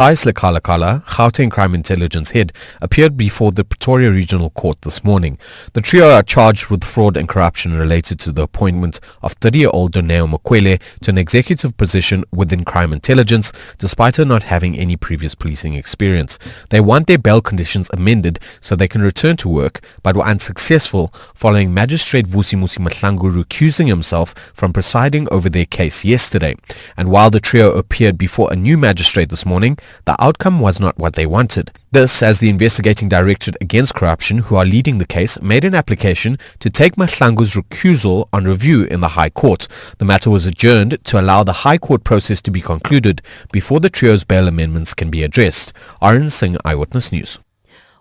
Isla Kalakala, Gauteng Crime Intelligence Head, appeared before the Pretoria Regional Court this morning. The trio are charged with fraud and corruption related to the appointment of 30-year-old Doneo Mokwele to an executive position within crime intelligence, despite her not having any previous policing experience. They want their bail conditions amended so they can return to work, but were unsuccessful following Magistrate Vusimusi Mahlangu recusing himself from presiding over their case yesterday. And while the trio appeared before a new magistrate this morning, the outcome was not what they wanted. This, as the Investigating Directorate Against Corruption, who are leading the case, made an application to take Mahlangu's recusal on review in the High Court. The matter was adjourned to allow the High Court process to be concluded before the trio's bail amendments can be addressed. Arun Singh, Eyewitness News.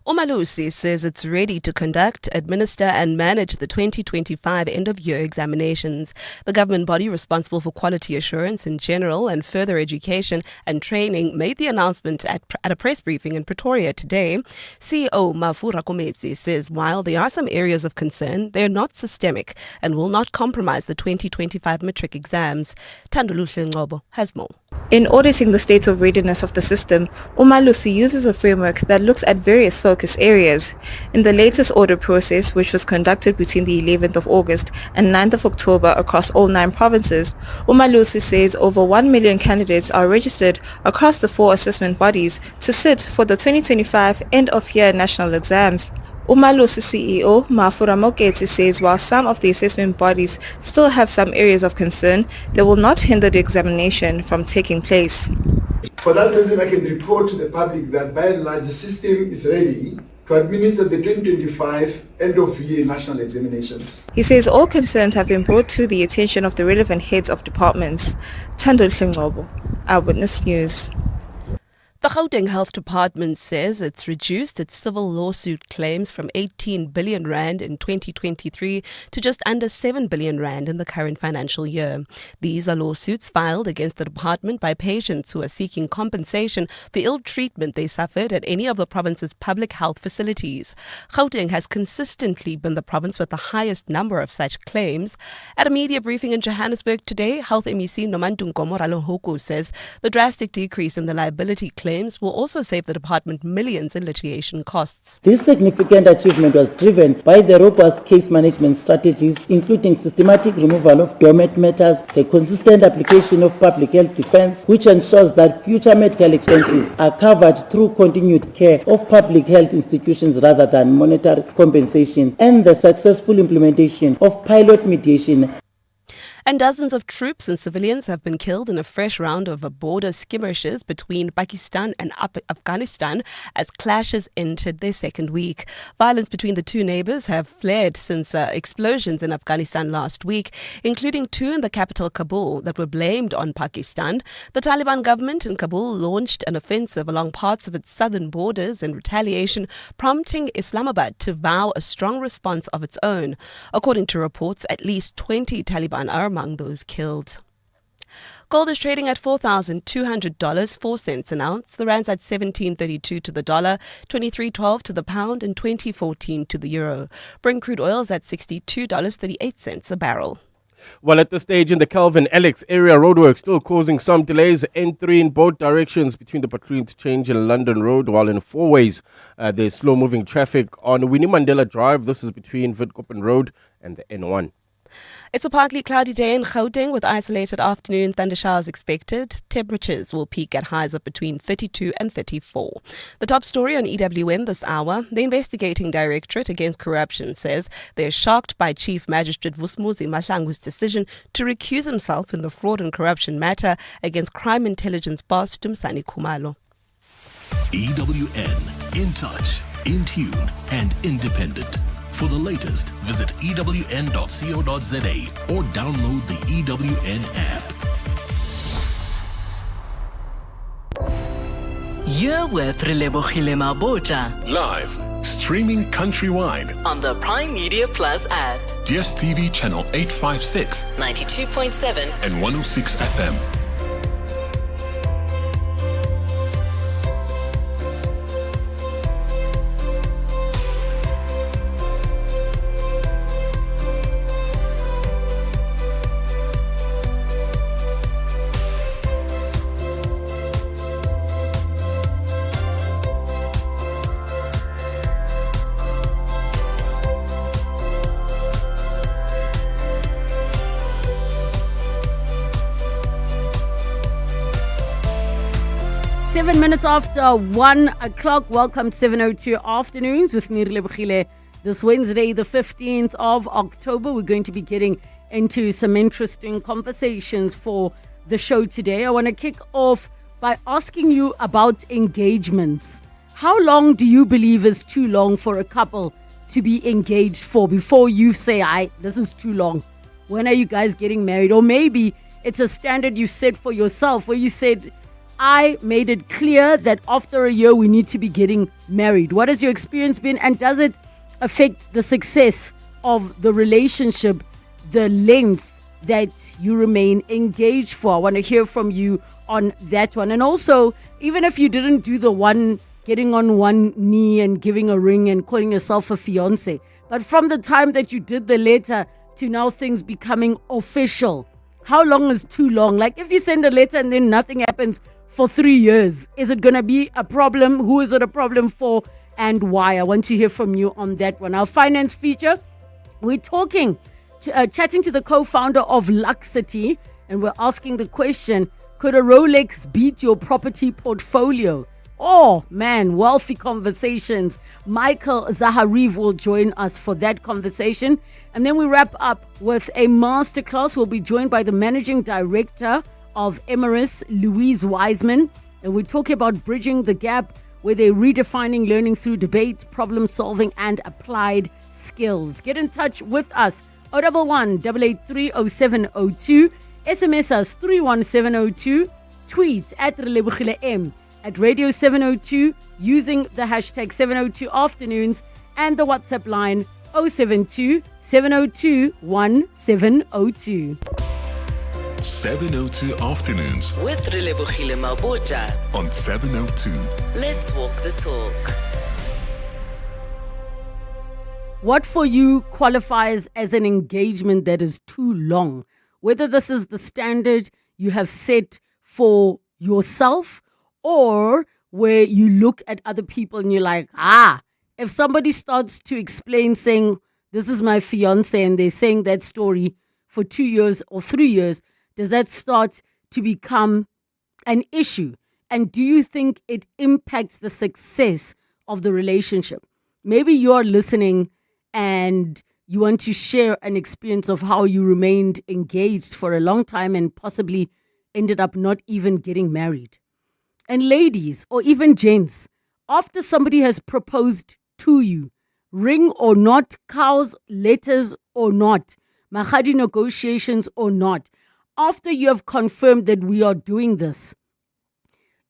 Umalusi says it's ready to conduct, administer and manage the 2025 end-of-year examinations. The government body responsible for quality assurance in general and further education and training made the announcement at a press briefing in Pretoria today. CEO Mafura Kometsi says while there are some areas of concern, they are not systemic and will not compromise the 2025 matric exams. Tanduluhle Ngobo has more. In auditing the state of readiness of the system, Umalusi uses a framework that looks at various focus areas. In the latest audit process, which was conducted between the 11th of August and 9th of October across all 9 provinces, Umalusi says over 1 million candidates are registered across the 4 assessment bodies to sit for the 2025 end-of-year national exams. Umalusi CEO Mafura Mokwele says while some of the assessment bodies still have some areas of concern, they will not hinder the examination from taking place. For that reason, I can report to the public that by and large the system is ready to administer the 2025 end-of-year national examinations. He says all concerns have been brought to the attention of the relevant heads of departments. Tanduluhle Ngobo, Eyewitness News. The Gauteng Health Department says it's reduced its civil lawsuit claims from 18 billion rand in 2023 to just under 7 billion rand in the current financial year. These are lawsuits filed against the department by patients who are seeking compensation for ill treatment they suffered at any of the province's public health facilities. Gauteng has consistently been the province with the highest number of such claims. At a media briefing in Johannesburg today, Health MEC Nomantunkomo Ralohoku says the drastic decrease in the liability claims will also save the department millions in litigation costs. This significant achievement was driven by the robust case management strategies, including systematic removal of dormant matters, the consistent application of public health defense, which ensures that future medical expenses are covered through continued care of public health institutions rather than monetary compensation, and the successful implementation of pilot mediation. And dozens of troops and civilians have been killed in a fresh round of border skirmishes between Pakistan and Afghanistan as clashes entered their second week. Violence between the two neighbors have flared since explosions in Afghanistan last week, including 2 in the capital Kabul that were blamed on Pakistan. The Taliban government in Kabul launched an offensive along parts of its southern borders in retaliation, prompting Islamabad to vow a strong response of its own. According to reports, at least 20 Taliban are among those killed. Gold is trading at $4,200, 4 cents an ounce. The rand's at 17.32 to the dollar, 23.12 to the pound, and 20.14 to the euro. Brent crude oil is at $62.38 a barrel. Well, at this stage in the Calvin Alex area, roadwork still causing some delays. N3 in both directions between the Patrol Interchange and London Road, while in 4 ways there's slow-moving traffic on Winnie Mandela Drive. This is between Witkoppen Road and the N1. It's a partly cloudy day in Gauteng with isolated afternoon thundershowers expected. Temperatures will peak at highs of between 32 and 34. The top story on EWN this hour, the Investigating Directorate Against Corruption says they're shocked by Chief Magistrate Vusimusi Mahlangu's decision to recuse himself in the fraud and corruption matter against crime intelligence boss Tumsani Khumalo. EWN, in touch, in tune and independent. For the latest, visit ewn.co.za or download the EWN app. You're with Relebogile Mabotja. Live, streaming countrywide On the Prime Media Plus app. DSTV channel 856, 92.7 and 106 FM. 7 minutes after 1 o'clock. Welcome to 7:02 Afternoons with me, Relebogile. This Wednesday, the 15th of October, we're going to be getting into some interesting conversations for the show today. I want to kick off by asking you about engagements. How long do you believe is too long for a couple to be engaged for before you say, this is too long? When are you guys getting married? Or maybe it's a standard you set for yourself where you said, I made it clear that after a year we need to be getting married. What has your experience been, and does it affect the success of the relationship, the length that you remain engaged for? I want to hear from you on that one. And also, even if you didn't do the one getting on one knee and giving a ring and calling yourself a fiance, but from the time that you did the letter to now things becoming official, how long is too long? Like if you send a letter and then nothing happens for 3 years, is it going to be a problem? Who is it a problem for and why? I want to hear from you on that one. Our finance feature, we're chatting to the co-founder of Luxity, and we're asking the question, could a Rolex beat your property portfolio? Oh man, wealthy conversations. Michael Zahariv will join us for that conversation. And then we wrap up with a masterclass. We'll be joined by the managing director of Emiris, Louise Wiseman. And we're talking about bridging the gap where they're redefining learning through debate, problem solving, and applied skills. Get in touch with us. 011 883 0702. SMS us 31702. Tweet at Relebogile M at Radio 702 using the hashtag 702 Afternoons and the WhatsApp line 072 702 1702. 702 Afternoons With Relebogile Mabotja. on 702. Let's walk the talk. What for you qualifies as an engagement that is too long? Whether this is the standard you have set for yourself, or where you look at other people and you're like, if somebody starts to explain saying, this is my fiance, and they're saying that story for 2 years or 3 years, does that start to become an issue? And do you think it impacts the success of the relationship? Maybe you're listening and you want to share an experience of how you remained engaged for a long time and possibly ended up not even getting married. And ladies, or even gents, after somebody has proposed to you, ring or not, cows, letters or not, mahadi negotiations or not, after you have confirmed that we are doing this,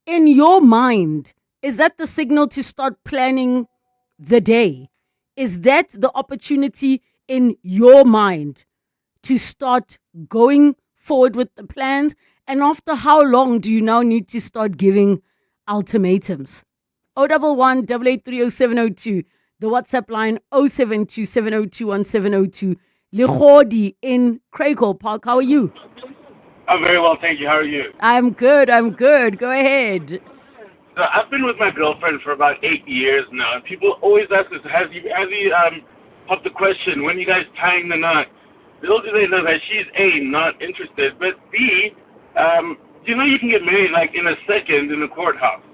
in your mind, is that the signal to start planning the day? Is that the opportunity in your mind to start going forward with the plans? And after how long do you now need to start giving ultimatums? 011 883 0702. The WhatsApp line 072 702 1702. Likhodi in Craigall Park. How are you? I'm very well, thank you. How are you? I'm good. Go ahead. So I've been with my girlfriend for about 8 years now, and people always ask us, has he popped the question, when you guys tying the knot? Little do they know that she's A, not interested, but B, you can get married like in a second in a courthouse.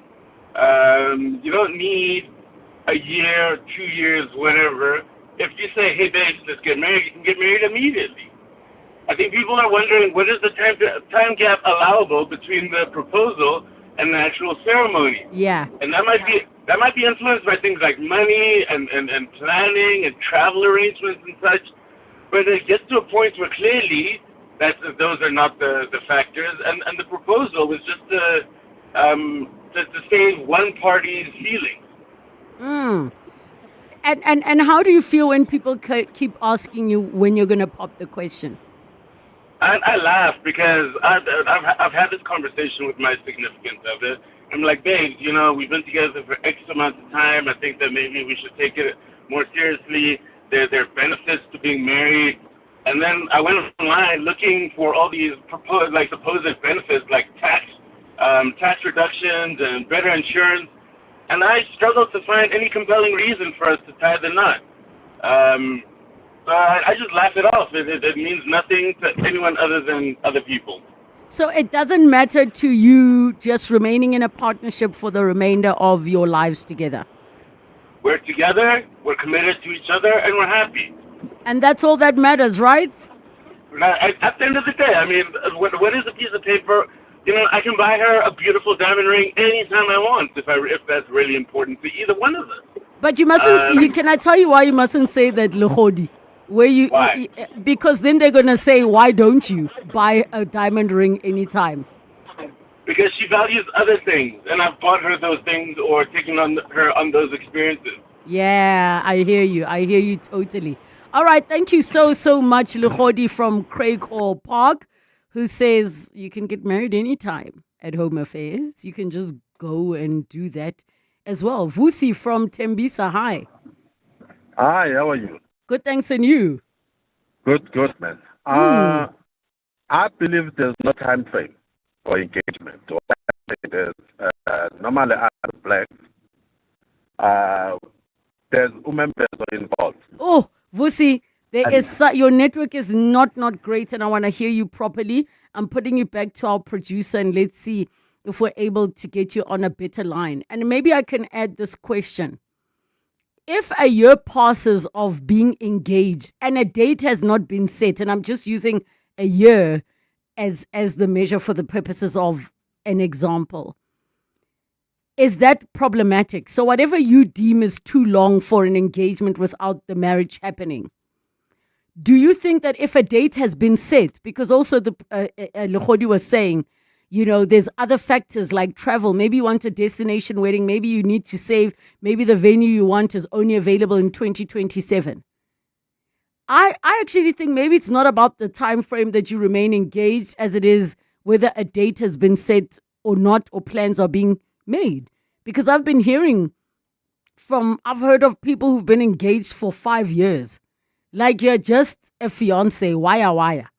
You don't need a year, 2 years, whatever. If you say, hey, babes, let's get married, you can get married immediately. I think people are wondering, what is the time gap allowable between the proposal and the actual ceremony? Yeah. And that might be influenced by things like money and planning and travel arrangements and such. But it gets to a point where clearly those are not the factors, and the proposal was just to save one party's feelings. And how do you feel when people keep asking you when you're going to pop the question? I laugh because I've had this conversation with my significant other. I'm like, babe, we've been together for X amount of time. I think that maybe we should take it more seriously. There are benefits to being married. And then I went online looking for all these supposed benefits like tax reductions and better insurance. And I struggled to find any compelling reason for us to tie the knot. I just laugh it off. It means nothing to anyone other than other people. So it doesn't matter to you just remaining in a partnership for the remainder of your lives together. We're together, we're committed to each other, and we're happy. And that's all that matters, right? At the end of the day, I mean, what is a piece of paper? You know, I can buy her a beautiful diamond ring anytime I want if that's really important to either one of us. But you mustn't. Can I tell you why you mustn't say that, Luhodi? Why? Because then they're gonna say, why don't you buy a diamond ring anytime? Because she values other things, and I've bought her those things or taken her on those experiences. Yeah, I hear you. I hear you totally. All right, thank you so much, Luhodi from Craig Hall Park, who says you can get married anytime at Home Affairs. You can just go and do that as well. Vusi from Tembisa, hi. Hi, how are you? Good, thanks, and you? Good, man. I believe there's no time frame for engagement. There's normally as black, there's women involved. Oh, Vusi, your network is not great, and I want to hear you properly. I'm putting you back to our producer, and let's see if we're able to get you on a better line. And maybe I can add this question. If a year passes of being engaged and a date has not been set, and I'm just using a year as the measure for the purposes of an example, is that problematic? So whatever you deem is too long for an engagement without the marriage happening, do you think that if a date has been set, because also Luhodi was saying, you know, there's other factors like travel. Maybe you want a destination wedding. Maybe you need to save. Maybe the venue you want is only available in 2027. I actually think maybe it's not about the time frame that you remain engaged as it is whether a date has been set or not, or plans are being made. Because I've been hearing I've heard of people who've been engaged for 5 years. Like you're just a fiance. Wire.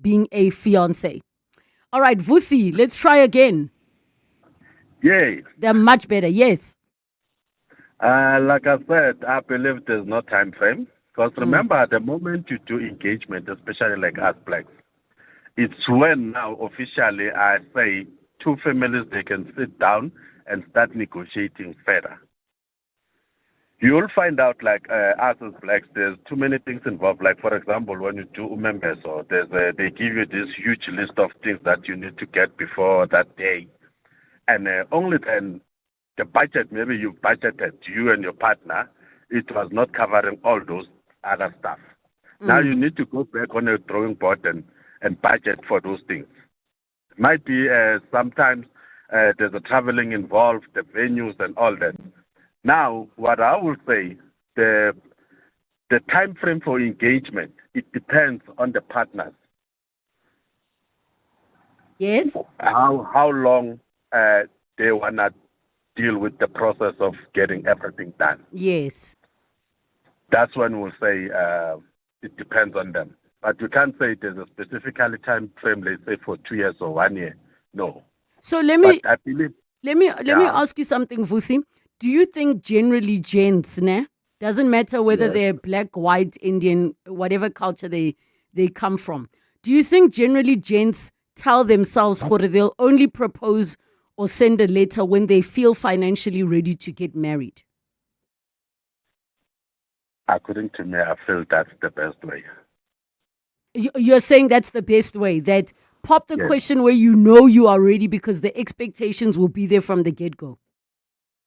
Being a fiance. All right, Vusi, let's try again. Yay. They're much better, yes. Like I said, I believe there's no time frame. Because remember, the moment you do engagement, especially like us blacks, it's when now officially I say two families, they can sit down and start negotiating further. You'll find out, like us as blacks, there's too many things involved. Like, for example, when you do members, or they give you this huge list of things that you need to get before that day. And only then the budget, maybe you budgeted, you and your partner, it was not covering all those other stuff. Now you need to go back on a drawing board and budget for those things. Might be sometimes there's a traveling involved, the venues and all that. Now, what I will say, the time frame for engagement, it depends on the partners. Yes. How long they want to deal with the process of getting everything done. Yes. That's when we'll say it depends on them. But you can't say there's a specific time frame, let's say for 2 years or 1 year. No. So let me me ask you something, Vusi. Do you think generally gents, doesn't matter whether they're black, white, Indian, whatever culture they come from, do you think generally gents tell themselves they'll only propose or send a letter when they feel financially ready to get married? According to me, I feel that's the best way. You're saying that's the best way, that pop the question where you know you are ready because the expectations will be there from the get-go.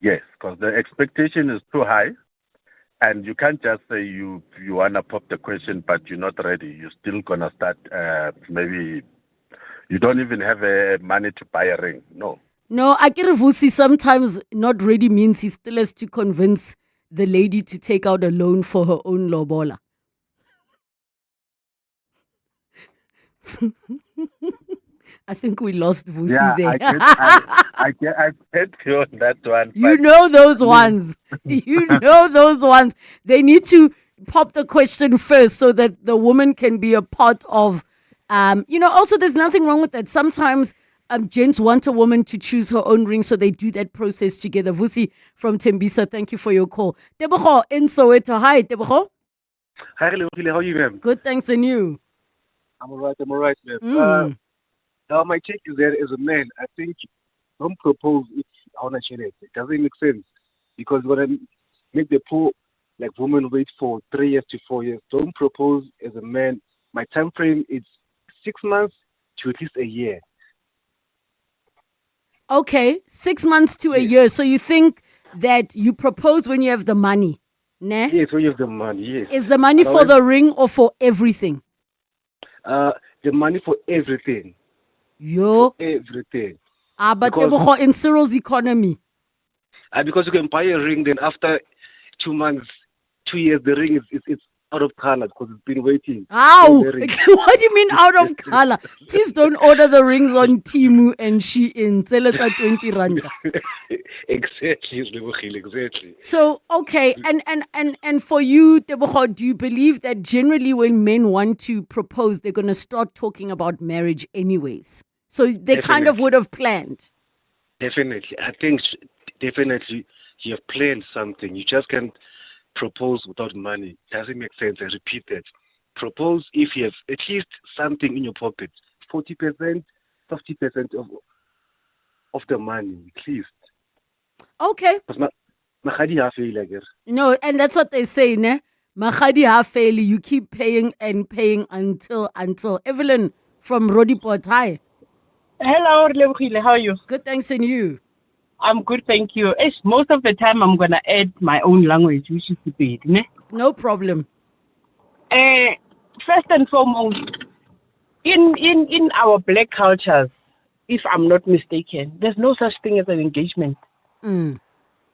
Yes, because the expectation is too high, and you can't just say you want to pop the question, but you're not ready. You're still going to start, maybe you don't even have money to buy a ring. No. No, Vusi sometimes not ready means he still has to convince the lady to take out a loan for her own lobola. I think we lost Vusi there. I get you on that one. You know those ones. You know those ones. They need to pop the question first so that the woman can be a part of, also there's nothing wrong with that. Sometimes gents want a woman to choose her own ring, so they do that process together. Vusi from Tembisa, thank you for your call. Tebogo in Soweto. Hi, Tebogo. Hi, Relebogile. How are you, ma'am? Good, thanks, and you? I'm alright, man. Mm. Now my take is that as a man, I think don't propose if I want to share it. It doesn't make sense. Because when I make the poor like women wait for 3 years to 4 years, don't propose as a man. My time frame is 6 months to at least a year. Okay, 6 months to a year. So you think that you propose when you have the money, ne? Yes, when you have the money, yes. Is the money for the ring or for everything? The money for everything. Yo. For everything. But in Cyril's economy. Because you can buy a ring, then after 2 months, 2 years, the ring is out of color because it's been waiting. Ow! What do you mean out of color? Please don't order the rings on Temu and Shein. Sell it at 20 rand. Exactly. So, okay, and for you, Tebogo, do you believe that generally when men want to propose, they're going to start talking about marriage anyways? So they kind of would have planned. Definitely. I think definitely you have planned something. You just can't propose without money. Doesn't make sense. I repeat that. Propose if you have at least something in your pocket. 40%, 50% of the money, at least. Okay. No, and that's what they say, ne? Mahadi hafeli, you keep paying and paying until. Evelyn from Rodiport, hi. Hello, Relebogile, how are you? Good, thanks, and you? I'm good, thank you. Most of the time, I'm going to add my own language, which is Sepedi, ne? No problem. First and foremost, in our black cultures, if I'm not mistaken, there's no such thing as an engagement. Mm.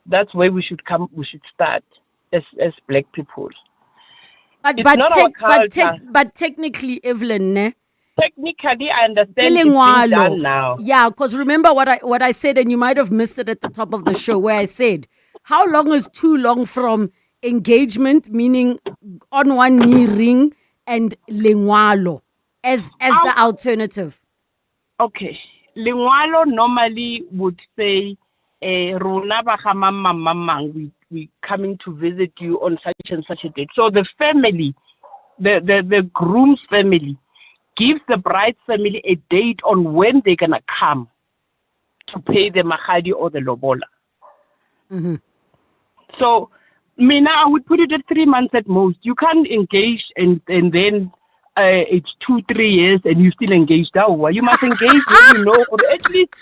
That's where we should start as black people. But technically, Evelyn, ne? Technically, I understand it's being done now. Yeah, because remember what I said, and you might have missed it at the top of the show, where I said, how long is too long from engagement, meaning on one knee ring, and lengwalo as the alternative? Okay. Lengwalo normally would say, Rona ba ga mamang, we coming to visit you on such and such a date. So the family, the groom's family, gives the bride's family a date on when they're going to come to pay the mahadi or the lobola. Mm-hmm. So, Mina, I would put it at 3 months at most. You can't engage and then it's 2-3 years and you still engaged. You must engage when you know, or at least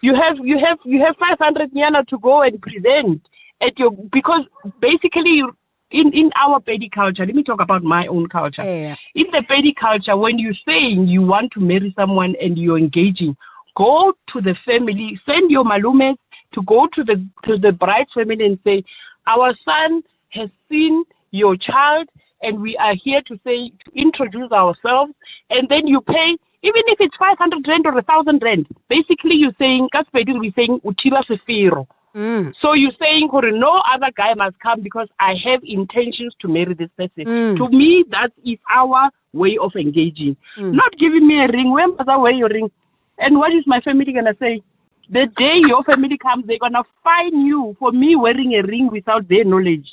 you have 500 nyana to go and present at your, because basically in our Pedi culture, let me talk about my own culture. Yeah. In the Pedi culture, when you're saying you want to marry someone and you're engaging, go to the family, send your malumes to go to the bride's family and say, our son has seen your child and we are here to introduce ourselves, and then you pay, even if it's 500 rand or 1,000 rand. Basically, you're saying, we're saying, Utiba Sefiro. So you're saying, no other guy must come because I have intentions to marry this person. To me, that is our way of engaging. Not giving me a ring. When must I wear your ring? And what is my family going to say? The day your family comes, they're going to fine you for me wearing a ring without their knowledge.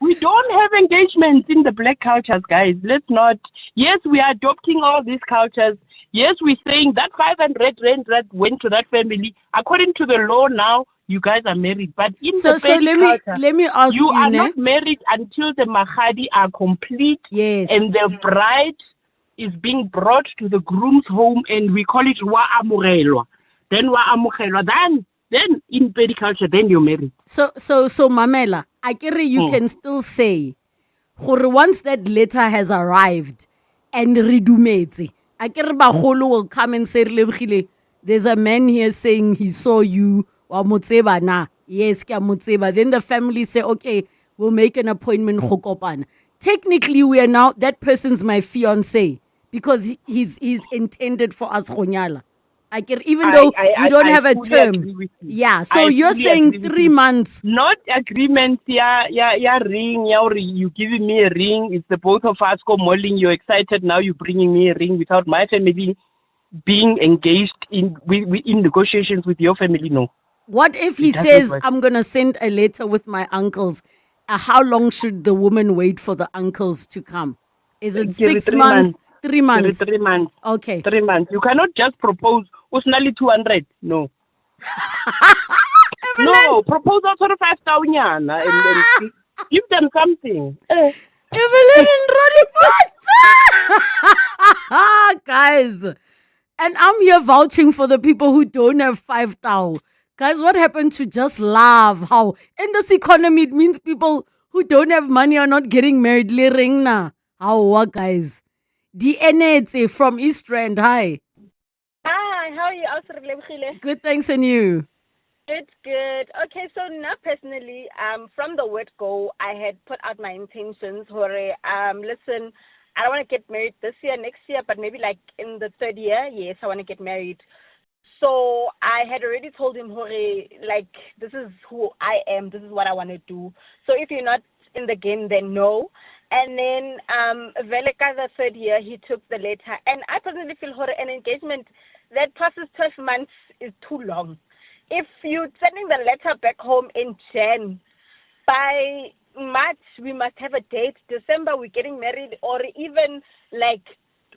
We don't have engagements in the black cultures, guys. Let's not. Yes, we are adopting all these cultures. Yes, we're saying that 500 rand that went to that family, according to the law now, you guys are married. But in the culture, let me ask you, are not married until the mahadi are complete. Yes. And the bride is being brought to the groom's home, and we call it wa amurelwa. Then wa amurelwa. Then in Pedi culture, then you're married. So Mamela, I care you can still say, once that letter has arrived and redumetse, I care Baholo will come and say, there's a man here saying he saw you, wa motseba na. Yes, ke a motseba. Then the family say, okay, we'll make an appointment. Technically, we are now, that person's my fiancé because he's intended for us khonyala. Even though we don't have a term. Yeah, so you're saying 3 months. Not agreement, yeah, ring, you giving me a ring. It's the both of us go mulling. You're excited now. You're bringing me a ring without my family being engaged in negotiations with your family. No. What if he says, I'm going to send a letter with my uncles? How long should the woman wait for the uncles to come? Is it 6 months? 3 months. 3 months. Okay. 3 months. You cannot just propose usnali 200. No. No, propose also 5,000 and give them something. Evelyn and Roddy Guys. And I'm here vouching for the people who don't have 5,000. Guys, what happened to just love? How in this economy it means people who don't have money are not getting married. How guys? DNA from East Rand. Hi. Hi, how are you? Relebogile? Good, thanks, and you? It's good. Okay, so now personally, from the word go, I had put out my intentions. Listen, I don't want to get married this year, next year, but maybe like in the third year, yes, I want to get married. So I had already told him, like, this is who I am, this is what I want to do. So if you're not in the game, then no. And then Veleka, the third year, he took the letter. And I personally feel an engagement that passes 12 months is too long. If you're sending the letter back home in Jan, by March we must have a date. December we're getting married, or even like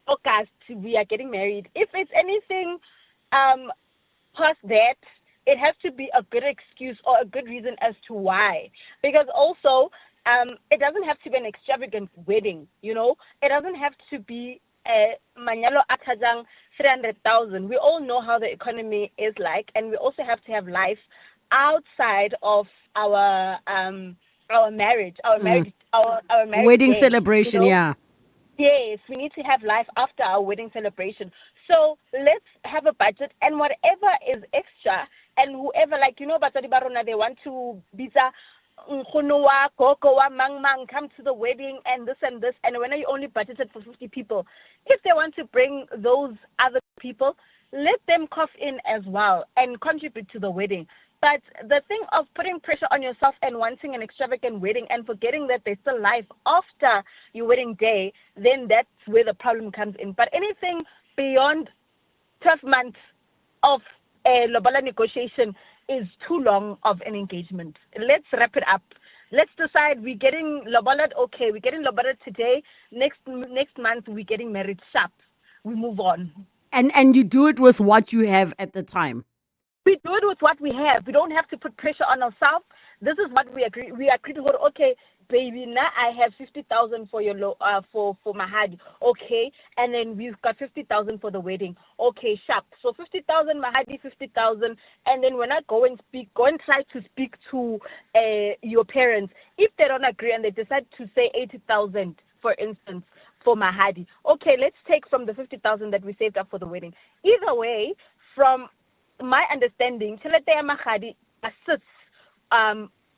August we are getting married. If it's anything past that, it has to be a good excuse or a good reason as to why. Because also, it doesn't have to be an extravagant wedding, you know. It doesn't have to be a manyalo atajang 300,000. We all know how the economy is like, and we also have to have life outside of our marriage, our marriage wedding day, celebration, you know? yeah. Yes, we need to have life after our wedding celebration. So let's have a budget, and whatever is extra, and whoever, like, you know, Batsadi Barona, they want to visa Nkunuwa, Kokowa, Mang, come to the wedding and this, and when you only budgeted for 50 people, if they want to bring those other people, let them cough in as well and contribute to the wedding. But the thing of putting pressure on yourself and wanting an extravagant wedding and forgetting that there's still life after your wedding day, then that's where the problem comes in. But anything beyond 12 months of a lobola negotiation is too long of an engagement. Let's wrap it up. Let's decide we're getting lobola, okay, we're getting lobola today. Next month we're getting married sharp. We move on. And you do it with what you have at the time. We do it with what we have. We don't have to put pressure on ourselves. This is what we agree. We agree to go, okay, baby, now I have 50,000 for your for Mahadi. Okay, and then we've got 50,000 for the wedding. Okay, sharp. So 50,000 Mahadi, 50,000, and then when I go and try to speak to your parents. If they don't agree and they decide to say 80,000, for instance, for Mahadi. Okay, let's take from the 50,000 that we saved up for the wedding. Either way, from my understanding, Tsheletea Mahadi assists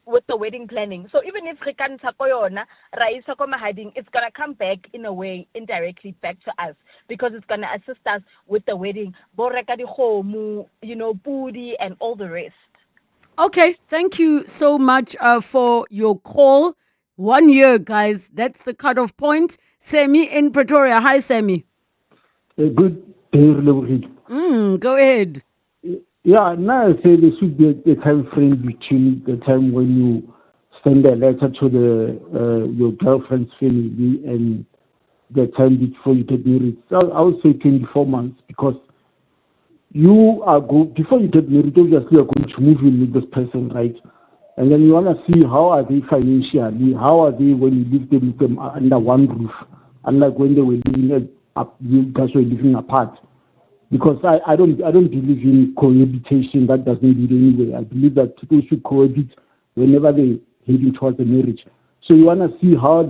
with the wedding planning. So even if Rikanta Koyona, Raisa Mahading, it's going to come back in a way, indirectly back to us, because it's going to assist us with the wedding. Borekadi Homu, you know, Budi, and all the rest. Okay, thank you so much for your call. 1 year, guys. That's the cutoff point. Semi in Pretoria. Hi, Semi. Good day, go ahead. Yeah, now I say there should be a time frame between the time when you send a letter to your girlfriend's family and the time before you get married. So I would say 24 months, because you are before you get married, obviously you're going to move in with this person, right? And then you want to see how are they financially, how are they when you live with them under one roof, unlike when they were living you guys were living apart. Because I don't believe in cohabitation. That doesn't lead anywhere. I believe that people should cohabit whenever they heading towards a marriage. So you want to see how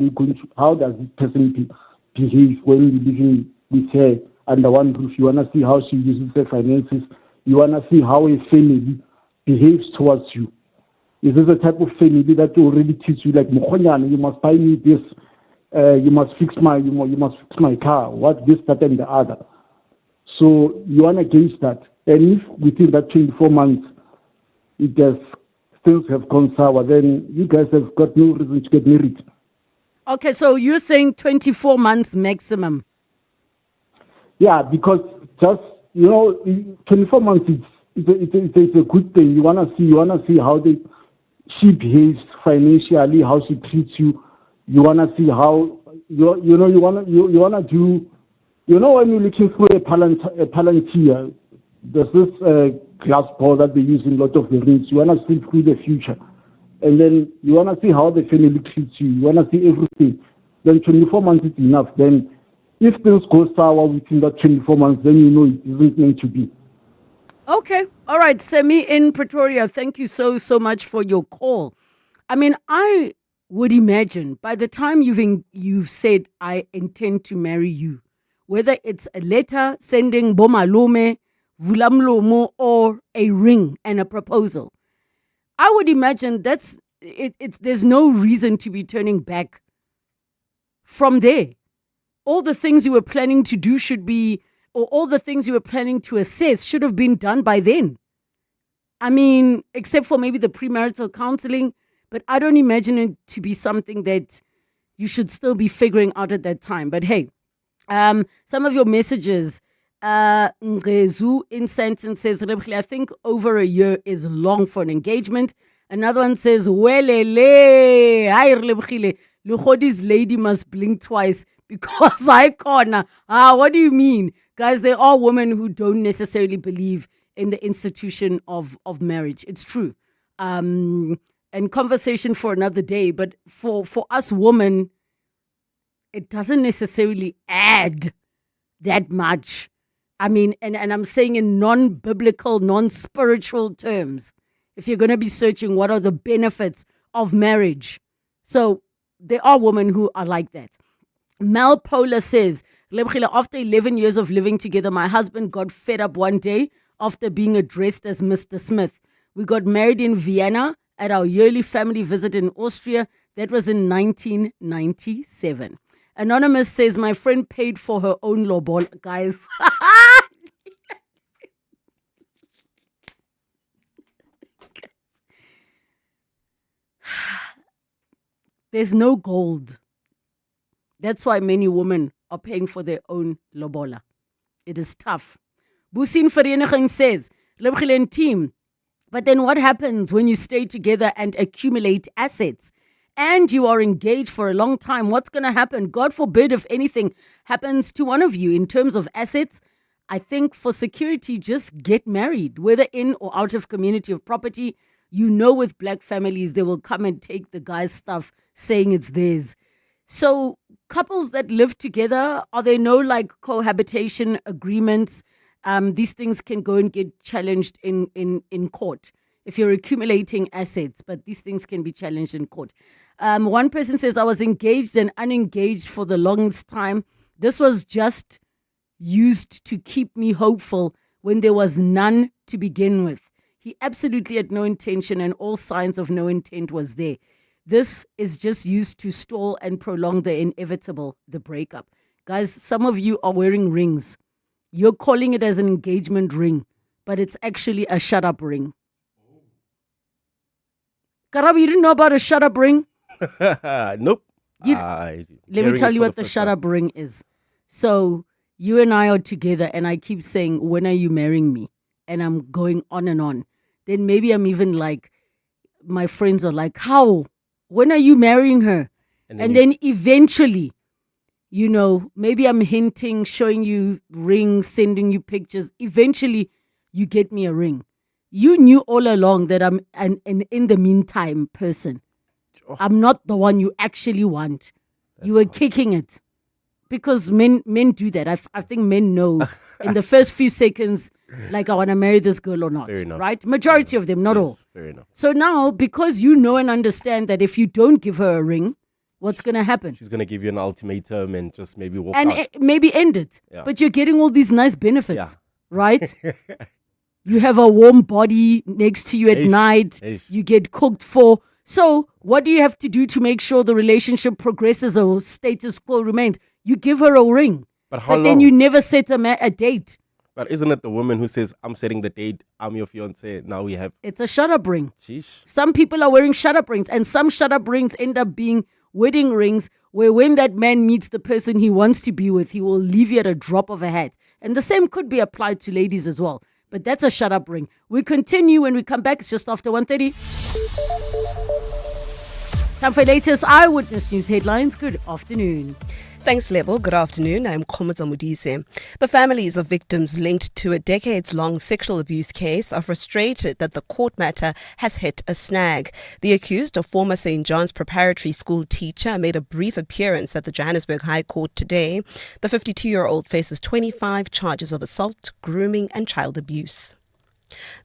does this person behave when you're living with her under one roof. You want to see how she uses her finances. You want to see how a family behaves towards you. Is this a type of family that already teach you, like, you must buy me this, you must fix my car, what, this, that, and the other. So you want to gauge that. And if within that 24 months, it does things have gone sour, then you guys have got no reason to get married. Okay, so you're saying 24 months maximum? Yeah, because just, 24 months, it's a good thing. You want to see how she behaves financially, how she treats you. You want to see how, you want to do You know, when you're looking through a palantir, there's this glass ball that they use in a lot of the rings. You want to see through the future. And then you want to see how the family treats you. You want to see everything. Then 24 months is enough. Then if things go sour within that 24 months, then you know it isn't meant to be. Okay. All right. Semi in Pretoria, thank you so much for your call. I mean, I would imagine by the time you've said, I intend to marry you, whether it's a letter sending bomalume, vulamlomo, or a ring and a proposal, I would imagine that's it. There's no reason to be turning back from there. All the things you were planning to do should be, or all the things you were planning to assess should have been done by then. I mean, except for maybe the premarital counseling, but I don't imagine it to be something that you should still be figuring out at that time. But hey, some of your messages, Ngezu in sentence says, I think over a year is long for an engagement. Another one says, Welele, hi Relebogile, Lukhodi's lady must blink twice because I corner. What do you mean? Guys, there are women who don't necessarily believe in the institution of marriage. It's true. And conversation for another day. But for us women, it doesn't necessarily add that much. I mean, and I'm saying in non-biblical, non-spiritual terms, if you're going to be searching what are the benefits of marriage. So there are women who are like that. Mel Pola says, after 11 years of living together, my husband got fed up one day after being addressed as Mr. Smith. We got married in Vienna at our yearly family visit in Austria. That was in 1997. Anonymous says, my friend paid for her own lobola. Guys. There's no gold. That's why many women are paying for their own lobola. It is tough. Busin Vereniging says, Lebogile team, but then what happens when you stay together and accumulate assets and you are engaged for a long time? What's going to happen? God forbid if anything happens to one of you in terms of assets. I think for security, just get married, whether in or out of community of property. You know, with black families, they will come and take the guy's stuff saying it's theirs. So couples that live together, are there no like cohabitation agreements? These things can go and get challenged in court if you're accumulating assets, but these things can be challenged in court. One person says, I was engaged and unengaged for the longest time. This was just used to keep me hopeful when there was none to begin with. He absolutely had no intention and all signs of no intent was there. This is just used to stall and prolong the inevitable, the breakup. Guys, some of you are wearing rings. You're calling it as an engagement ring, but it's actually a shut-up ring. Karab, you didn't know about a shut-up ring? Nope. Let me tell you what the shut-up ring is. So you and I are together and I keep saying, when are you marrying me? And I'm going on and on. Then maybe I'm even like, my friends are like, how? When are you marrying her? And then eventually, you know, maybe I'm hinting, showing you rings, sending you pictures. Eventually, you get me a ring. You knew all along that I'm an in the meantime person. I'm not the one you actually want. You were kicking it. Because men do that. I think men know in the first few seconds, like, I want to marry this girl or not. Fair enough. Right? Majority of them, not all. Fair enough. So now, because you know and understand that if you don't give her a ring, what's going to happen? She's going to give you an ultimatum and just maybe walk out. And maybe end it. Yeah. But you're getting all these nice benefits, right? You have a warm body next to you at night. You get cooked for. So what do you have to do to make sure the relationship progresses or status quo remains? You give her a ring. But how long? Then you never set a date. But isn't it the woman who says, I'm setting the date, I'm your fiancé, now we have... It's a shut-up ring. Sheesh. Some people are wearing shut-up rings, and some shut-up rings end up being wedding rings, where when that man meets the person he wants to be with, he will leave you at a drop of a hat. And the same could be applied to ladies as well. But that's a shut-up ring. We continue when we come back. It's just after 1:30. Time for latest Eyewitness News headlines. Good afternoon. Thanks, Lebo. Good afternoon. I'm Khomotsa Modise. The families of victims linked to a decades-long sexual abuse case are frustrated that the court matter has hit a snag. The accused, a former St. John's Preparatory School teacher, made a brief appearance at the Johannesburg High Court today. The 52-year-old faces 25 charges of assault, grooming and child abuse.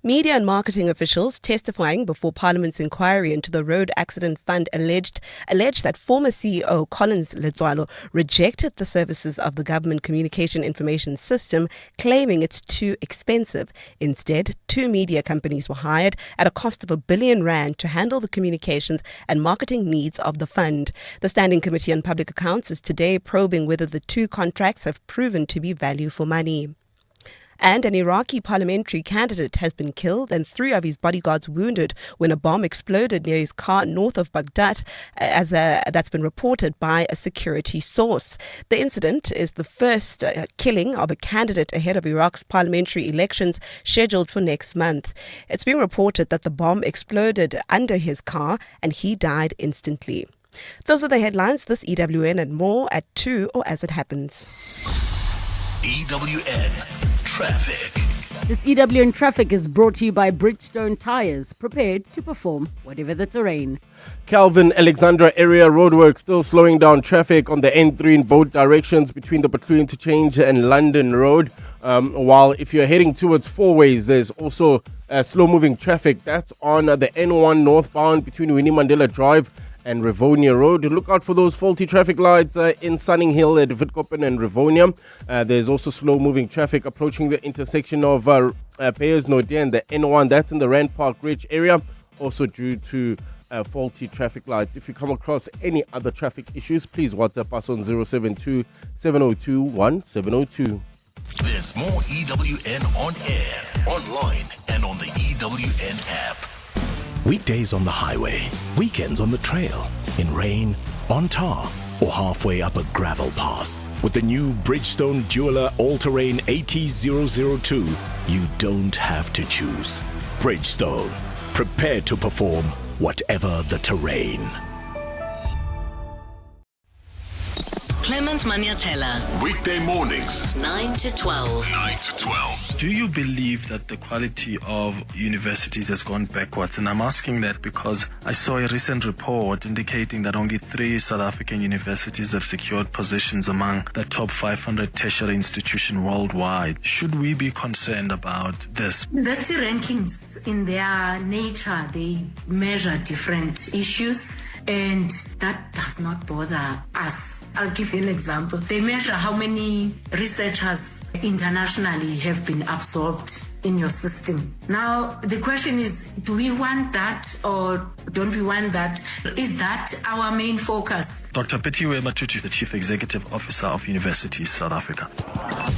Media and marketing officials testifying before Parliament's inquiry into the Road Accident Fund alleged that former CEO Collins Letswalo rejected the services of the Government Communication Information System, claiming it's too expensive. Instead, 2 media companies were hired at a cost of R1 billion to handle the communications and marketing needs of the fund. The Standing Committee on Public Accounts is today probing whether the 2 contracts have proven to be value for money. And an Iraqi parliamentary candidate has been killed and 3 of his bodyguards wounded when a bomb exploded near his car north of Baghdad, that's been reported by a security source. The incident is the first killing of a candidate ahead of Iraq's parliamentary elections scheduled for next month. It's been reported that the bomb exploded under his car and he died instantly. Those are the headlines. This EWN and more at 2 or as it happens. EWN Traffic. This EWN Traffic is brought to you by Bridgestone Tires, prepared to perform whatever the terrain. Calvin Alexandra area roadwork still slowing down traffic on the N3 in both directions between the Patrol Interchange and London Road. While if you're heading towards Fourways, there's also slow-moving traffic. That's on the N1 northbound between Winnie Mandela Drive and Rivonia Road. Look out for those faulty traffic lights in Sunning Hill at Witkoppen and Rivonia. There's also slow-moving traffic approaching the intersection of Payers Nodé and the N1. That's in the Rand Park Ridge area, also due to faulty traffic lights. If you come across any other traffic issues, please WhatsApp us on 072-702-1702. There's more EWN on air, online, and on the EWN app. Weekdays on the highway, weekends on the trail, in rain, on tar, or halfway up a gravel pass. With the new Bridgestone Jeweler All-Terrain AT002, you don't have to choose. Bridgestone, prepared to perform whatever the terrain. Clement Maniatella. Weekday mornings, 9 to 12. 9 to 12. Do you believe that the quality of universities has gone backwards? And I'm asking that because I saw a recent report indicating that only 3 South African universities have secured positions among the top 500 tertiary institutions worldwide. Should we be concerned about this? The C rankings, in their nature, they measure different issues, and that does not bother us. I'll give you an example. They measure how many researchers internationally have been absorbed in your system. Now, the question is, do we want that or don't we want that? Is that our main focus? Dr. Petiwe Matutu, the Chief Executive Officer of Universities South Africa.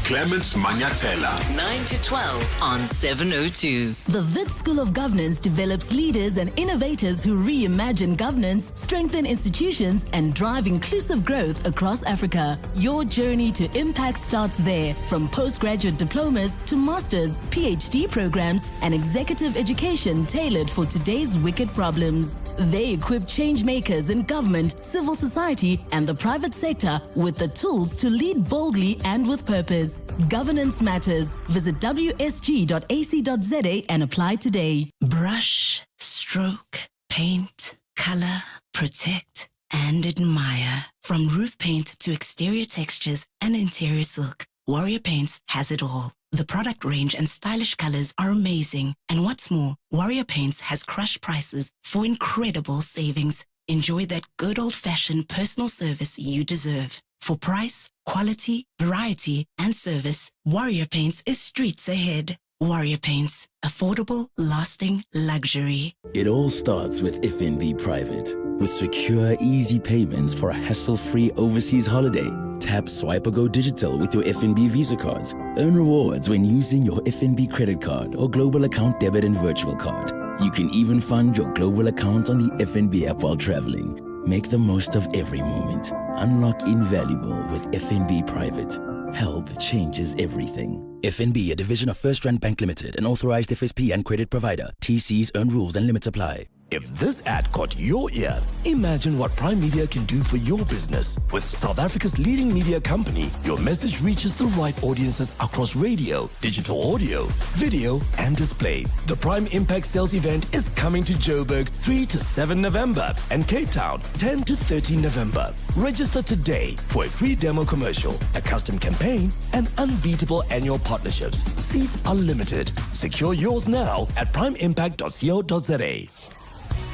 Clements Maniatella. 9 to 12 on 702. The Wits School of Governance develops leaders and innovators who reimagine governance, strengthen institutions, and drive inclusive growth across Africa. Your journey to impact starts there, from postgraduate diplomas to masters, PhD programs, and executive education tailored for today's wicked problems. They equip change makers in government, civil society, and the private sector with the tools to lead boldly and with purpose. Governance matters. Visit wsg.ac.za and apply today. Brush, stroke, paint, color, protect, and admire. From roof paint to exterior textures and interior silk, Warrior Paints has it all. The product range and stylish colors are amazing. And what's more, Warrior Paints has crushed prices for incredible savings. Enjoy that good old-fashioned personal service you deserve. For price, quality, variety, and service, Warrior Paints is streets ahead. Warrior Paints. Affordable, lasting luxury. It all starts with FNB Private. With secure, easy payments for a hassle-free overseas holiday. Tap, swipe, or go digital with your FNB Visa cards. Earn rewards when using your FNB credit card or global account debit and virtual card. You can even fund your global account on the FNB app while traveling. Make the most of every moment. Unlock invaluable with FNB Private. Help changes everything. FNB, a division of First Rand Bank Limited, an authorized FSP and credit provider. TCs, earn rules and limits apply. If this ad caught your ear, imagine what Prime Media can do for your business. With South Africa's leading media company, your message reaches the right audiences across radio, digital audio, video, and display. The Prime Impact Sales Event is coming to Joburg 3 to 7 November and Cape Town 10 to 13 November. Register today for a free demo commercial, a custom campaign, and unbeatable annual partnerships. Seats are limited. Secure yours now at primeimpact.co.za.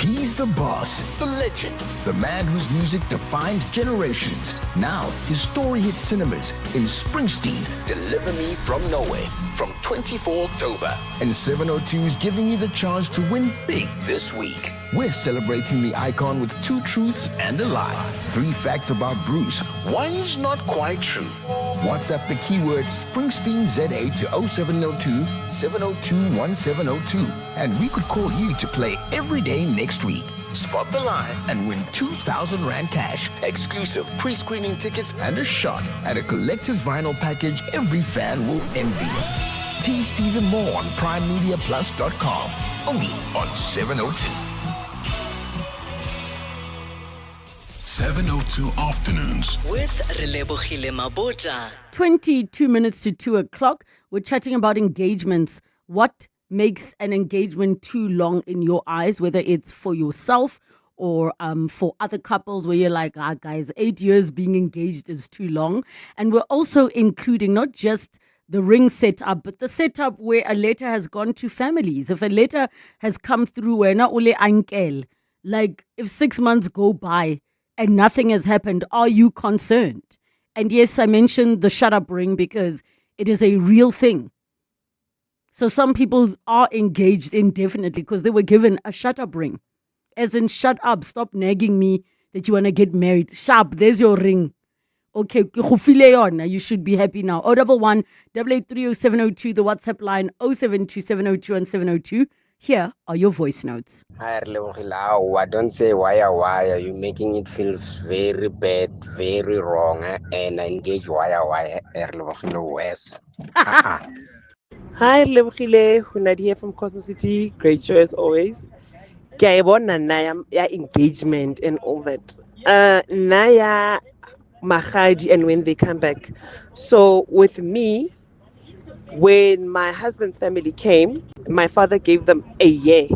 He's the boss, the legend, the man whose music defined generations. Now, his story hits cinemas in Springsteen, Deliver Me From Nowhere, from 24 October. And 702 is giving you the chance to win big this week. We're celebrating the icon with 2 truths and a lie. 3 facts about Bruce. One's not quite true. WhatsApp the keyword Springsteen ZA to 0702 702 1702. And we could call you to play every day next week. Spot the line and win 2,000 Rand cash, exclusive pre-screening tickets, and a shot at a collector's vinyl package every fan will envy. T-Season more on primemediaplus.com. Only on 702. 702 Afternoons with Relebogile Mabotja. 22 minutes to 2 o'clock. We're chatting about engagements. What makes an engagement too long in your eyes, whether it's for yourself or for other couples where you're like, guys, 8 years being engaged is too long. And we're also including not just the ring setup, but the setup where a letter has gone to families. If a letter has come through where na ule ankel, like if 6 months go by and nothing has happened, are you concerned? And yes, I mentioned the shut up ring because it is a real thing. So some people are engaged indefinitely because they were given a shut up ring. As in, shut up, stop nagging me that you want to get married. Sharp, there's your ring. Okay, you should be happy now. 011 883 0702, the WhatsApp line 072 702 and 702. Here are your voice notes. Hi, Relebogile. Don't say why. You're making it feel very bad, very wrong, and engage why. Relebogile West. Hi, Relebogile. Hunad here from Cosmos City. Great show as always. Kaya engagement and all that. Naya Mahadi and when they come back. So with me, when my husband's family came, my father gave them a year.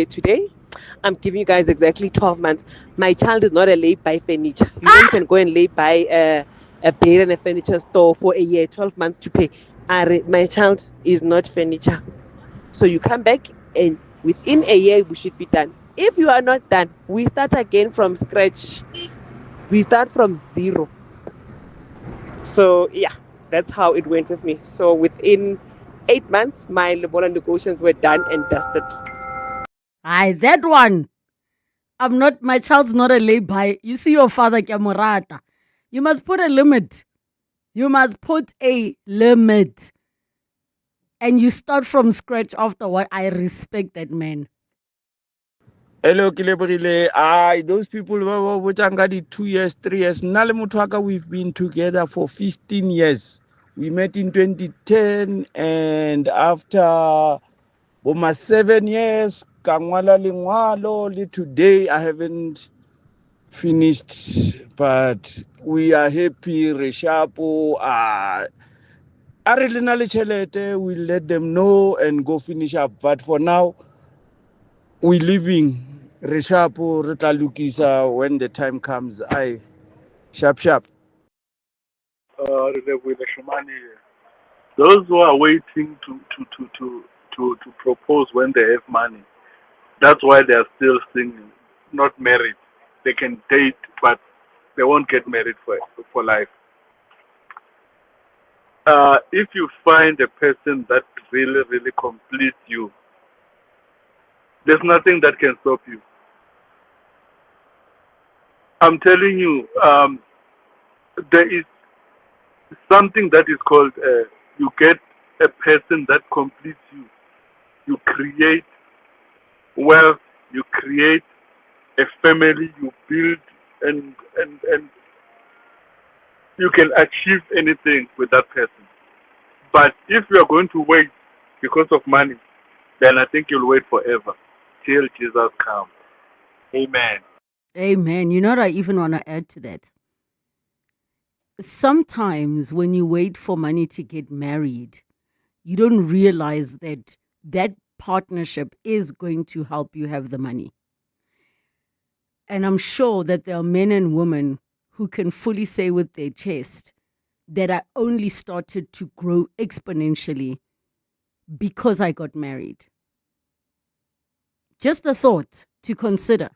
Today, I'm giving you guys exactly 12 months. My child is not a lay-by furniture. You can go and lay-by a bed and a furniture store for a year, 12 months to pay. My child is not furniture. So you come back and within a year, we should be done. If you are not done, we start again from scratch. We start from zero. So, yeah. That's how it went with me. So within 8 months, my lobola negotiations were done and dusted. That one. My child's not a lay-by. You see your father, Kamurata. You must put a limit. You must put a limit. And you start from scratch afterward. I respect that man. Hello, Relebogile. Those people which are 2 years, 3 years. Nalemutwaka, we've been together for 15 years. We met in 2010, and after 7 years, Kangwala Lingwalo, today I haven't finished, but we are happy. Reshapo, we'll let them know and go finish up. But for now, we're leaving. Reshapo, Retalukisa, when the time comes, sharp. Those who are waiting to propose when they have money, that's why they are still single, not married. They can date, but they won't get married for life. If you find a person that really, really completes you, there's nothing that can stop you. I'm telling you, there is something that is called, you get a person that completes you. You create wealth, you create a family, you build, and you can achieve anything with that person. But if you are going to wait because of money, then I think you'll wait forever till Jesus comes. Amen. Amen. You know what I even want to add to that? Sometimes when you wait for money to get married, you don't realize that that partnership is going to help you have the money. And I'm sure that there are men and women who can fully say with their chest that I only started to grow exponentially because I got married. Just a thought to consider.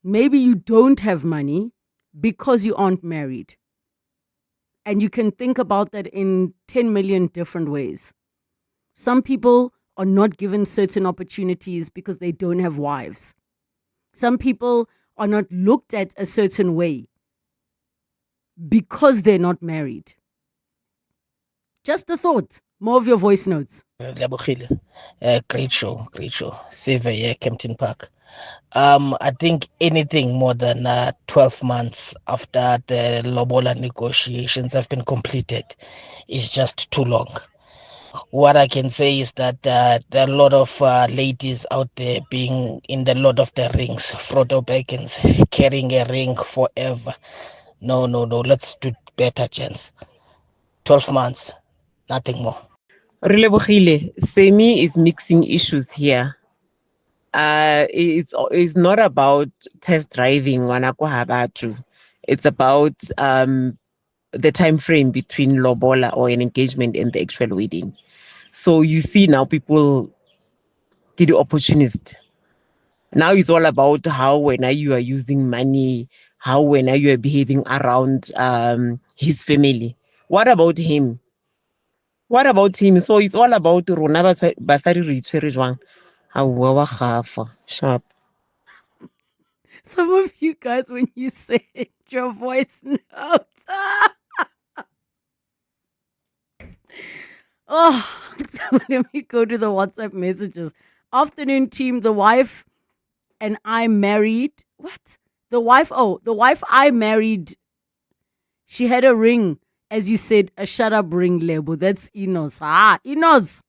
Maybe you don't have money because you aren't married. And you can think about that in 10 million different ways. Some people are not given certain opportunities because they don't have wives. Some people are not looked at a certain way because they're not married. Just a thought. More of your voice notes. Relebogile. Great show. Save here, Kempton Park. I think anything more than 12 months after the lobola negotiations have been completed is just too long. What I can say is that there are a lot of ladies out there being in the Lord of the Rings, Frodo Baggins, carrying a ring forever. No, let's do better, gents. 12 months, nothing more. Relebogile, Semi is mixing issues here. It's not about test driving wanako habatu. It's about the time frame between lobola or an engagement and the actual wedding. So you see now people get the opportunist. Now it's all about how when you are using money, how when you are behaving around his family. What about him? So it's all about rona basadi re itshwere jwang. Sharp. Some of you guys, when you say your voice notes. Oh, let me go to the WhatsApp messages. Afternoon team, the wife and I married. What? The wife I married, she had a ring, as you said, a shut up ring label. That's Enos. Enos.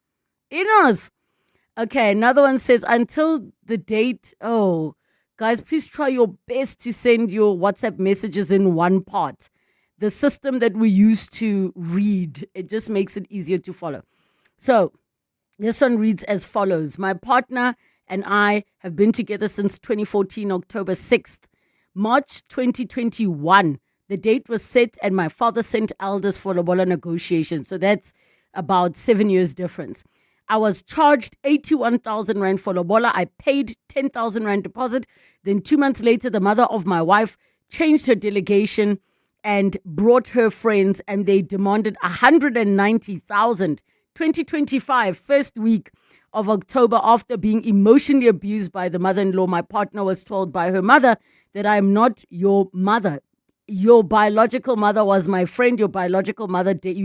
Okay, another one says, until the date. Oh, guys, please try your best to send your WhatsApp messages in one part. The system that we use to read, it just makes it easier to follow. So this one reads as follows. My partner and I have been together since 2014, October 6th. March 2021, the date was set and my father sent elders for lobola negotiations. So that's about 7 years difference. I was charged 81,000 Rand for lobola. I paid 10,000 Rand deposit. Then 2 months later, the mother of my wife changed her delegation and brought her friends and they demanded 190,000. 2025, first week of October, after being emotionally abused by the mother-in-law, my partner was told by her mother that I am not your mother. Your biological mother was my friend. Your biological mother did.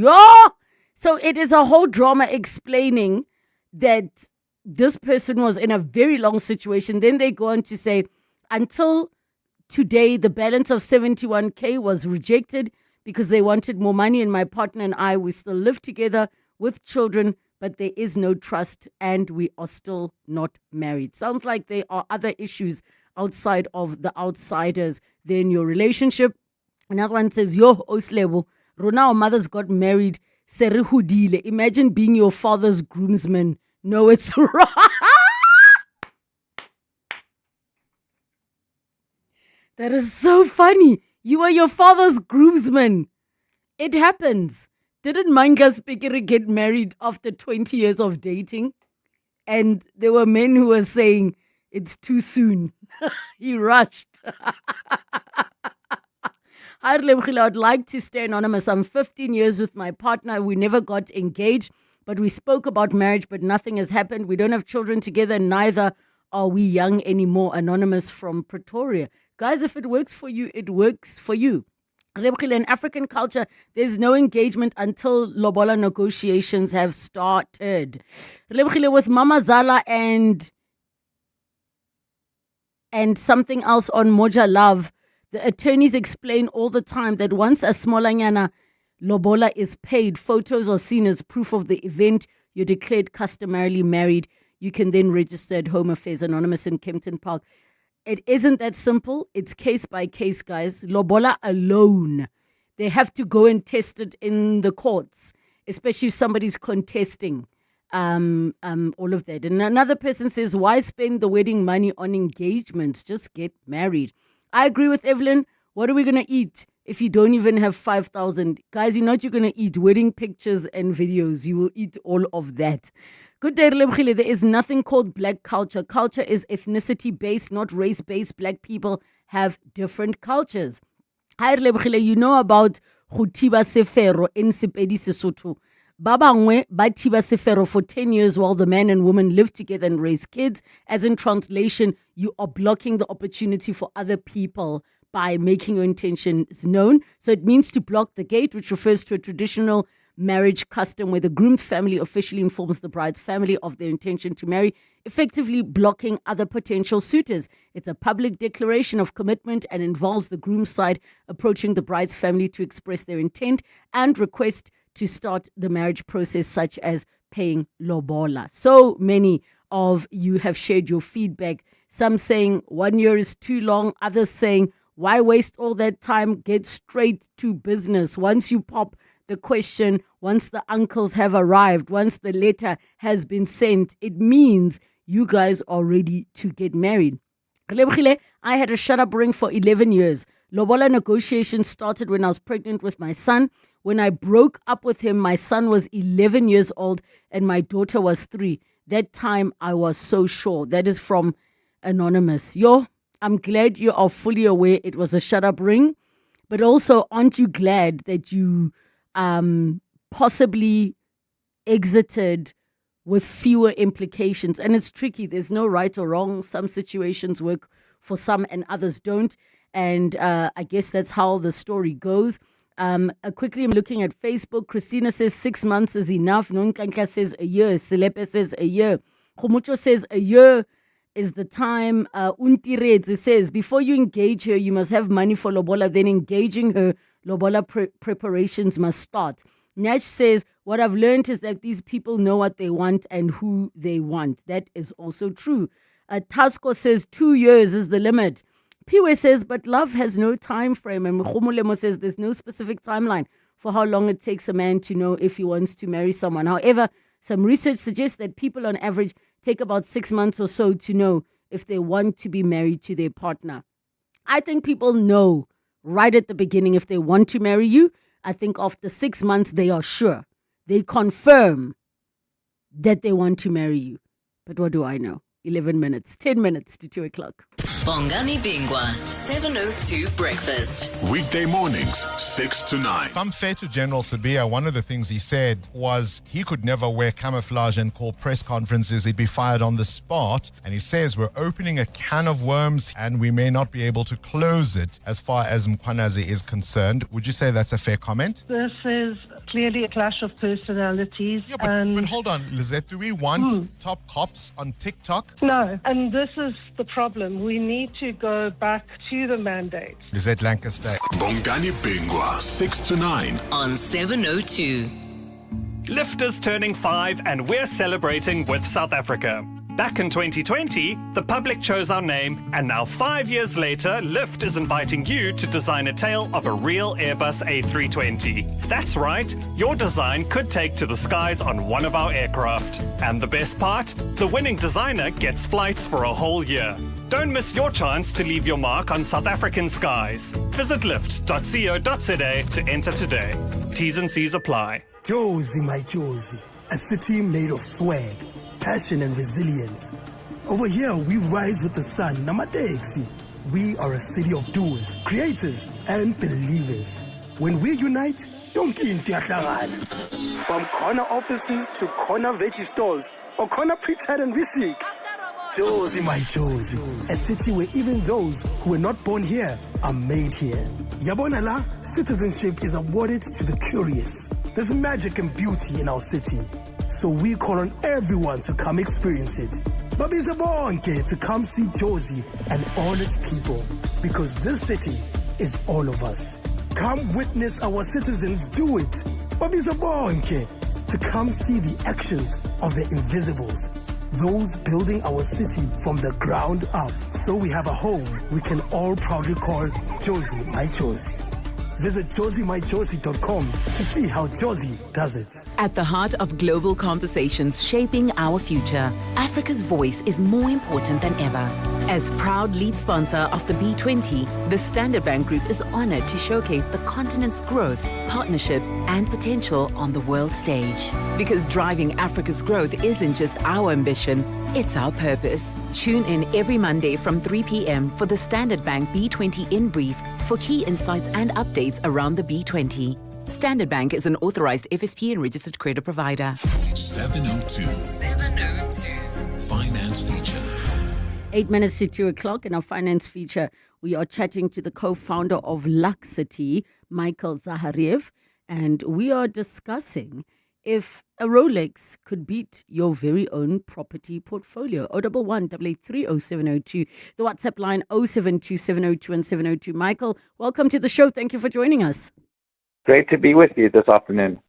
So it is a whole drama explaining that this person was in a very long situation. Then they go on to say, until today, the balance of 71K was rejected because they wanted more money, and my partner and I, we still live together with children, but there is no trust and we are still not married. Sounds like there are other issues outside of the outsiders there in your relationship. Another one says, Yo, Oslebo, Rona, our mothers got married. Serihudile. Imagine being your father's groomsman. No, it's right. That is so funny. You are your father's groomsman. It happens. Didn't Mangas Pikiri get married after 20 years of dating? And there were men who were saying, it's too soon. He rushed. Hi, Relebogile, I'd like to stay anonymous. I'm 15 years with my partner. We never got engaged, but we spoke about marriage, but nothing has happened. We don't have children together. Neither are we young anymore. Anonymous from Pretoria. Guys, if it works for you, it works for you. Relebogile, in African culture, there's no engagement until lobola negotiations have started. Relebogile, with Mama Zala and something else on Moja Love, the attorneys explain all the time that once a smolanyana lobola is paid, photos are seen as proof of the event. you're declared customarily married, you can then register at Home Affairs Anonymous in Kempton Park. It isn't that simple. It's case by case, guys. Lobola alone, they have to go and test it in the courts, especially if somebody's contesting all of that. And another person says, why spend the wedding money on engagements? Just get married. I agree with Evelyn. What are we going to eat if you don't even have 5,000? Guys, you're going to eat wedding pictures and videos. You will eat all of that. Good day, Relebogile. There is nothing called black culture. Culture is ethnicity-based, not race-based. Black people have different cultures. Hi, Relebogile. You know about go thiba sefero in Sepedi Sesotho. Ba bangwe ba thiba sefero for 10 years while the man and woman live together and raise kids. As in translation, you are blocking the opportunity for other people by making your intentions known. So it means to block the gate, which refers to a traditional marriage custom where the groom's family officially informs the bride's family of their intention to marry, effectively blocking other potential suitors. It's a public declaration of commitment and involves the groom's side approaching the bride's family to express their intent and request to start the marriage process, such as paying lobola. So many of you have shared your feedback. Some saying 1 year is too long. Others saying, why waste all that time? Get straight to business. Once you pop the question, once the uncles have arrived, once the letter has been sent, it means you guys are ready to get married. Relebogile, I had a shut-up ring for 11 years. Lobola negotiations started when I was pregnant with my son. When I broke up with him, my son was 11 years old and my daughter was 3. That time I was so sure. That is from Anonymous. I'm glad you are fully aware it was a shut-up ring, but also aren't you glad that you possibly exited with fewer implications? And it's tricky. There's no right or wrong. Some situations work for some and others don't. And I guess that's how the story goes. Quickly, I'm looking at Facebook. Christina says 6 months is enough. Nonkanka says a year. Selepe says a year. Khumucho says a year is the time. Untirez says, before you engage her, you must have money for lobola. Then engaging her, lobola preparations must start. Nash says, what I've learned is that these people know what they want and who they want. That is also true. Tasco says 2 years is the limit. Piwe says, but love has no time frame. And Mkhomolemo says there's no specific timeline for how long it takes a man to know if he wants to marry someone. However, some research suggests that people on average take about 6 months or so to know if they want to be married to their partner. I think people know right at the beginning if they want to marry you. I think after 6 months, they are sure. They confirm that they want to marry you. But what do I know? 11 minutes, 10 minutes to 2 o'clock. Bongani Bingwa, 702 Breakfast. Weekday mornings, 6 to 9. If I'm fair to General Sabia, one of the things he said was he could never wear camouflage and call press conferences. He'd be fired on the spot. And he says we're opening a can of worms and we may not be able to close it as far as Mkhwanazi is concerned. Would you say that's a fair comment? This is clearly a clash of personalities. Yeah, but hold on, Lizette. Do we want top cops on TikTok? No, and this is the problem. We need to go back to the mandate. Lizette Lancaster. Bongani Bingwa, 6 to 9. On 702. Lyft is turning 5 and we're celebrating with South Africa. Back in 2020, the public chose our name, and now 5 years later, Lyft is inviting you to design a tale of a real Airbus A320. That's right, your design could take to the skies on one of our aircraft. And the best part? The winning designer gets flights for a whole year. Don't miss your chance to leave your mark on South African skies. Visit lyft.co.za to enter today. T's and C's apply. Josie, my Josie, a city made of swag, passion and resilience. Over here, we rise with the sun, Namateksi. We are a city of doers, creators, and believers. When we unite, yonke into iyahlangana. From corner offices to corner veggie stalls, or corner pre-chat and receipt. Josie, my Josie, a city where even those who were not born here are made here. Yabona la, citizenship is awarded to the curious. There's magic and beauty in our city. So we call on everyone to come experience it. Babiza bonke to come see Josie and all its people. Because this city is all of us. Come witness our citizens do it. Babiza bonke to come see the actions of the invisibles, those building our city from the ground up, so we have a home we can all proudly call Josie My Josie. Visit josiemyjosie.com to see how Josie does it. At the heart of global conversations shaping our future, Africa's voice is more important than ever. As proud lead sponsor of the B20, the Standard Bank Group is honored to showcase the continent's growth, partnerships, and potential on the world stage. Because driving Africa's growth isn't just our ambition, it's our purpose. Tune in every Monday from 3 p.m. for the Standard Bank B20 In Brief for key insights and updates around the B20. Standard Bank is an authorized FSP and registered credit provider. 702. 702. Finance Feature. 8 minutes to 2 o'clock in our finance feature. We are chatting to the co-founder of Luxity, Michael Zahariev, and we are discussing if a Rolex could beat your very own property portfolio. 011-883-0702. The WhatsApp line 072-702 and 702. Michael, welcome to the show. Thank you for joining us. Great to be with you this afternoon.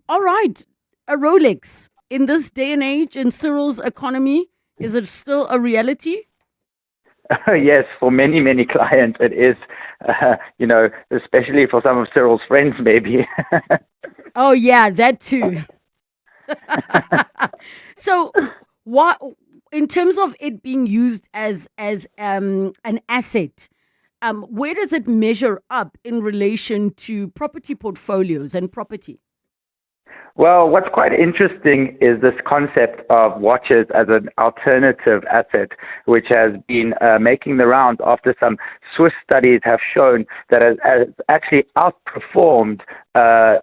All right. A Rolex in this day and age, in Cyril's economy, is it still a reality? Yes, for many, many clients it is, especially for some of Cyril's friends maybe. Oh, yeah, that too. So, what, in terms of it being used as an asset, where does it measure up in relation to property portfolios and property? Well, what's quite interesting is this concept of watches as an alternative asset, which has been making the rounds after some Swiss studies have shown that it has actually outperformed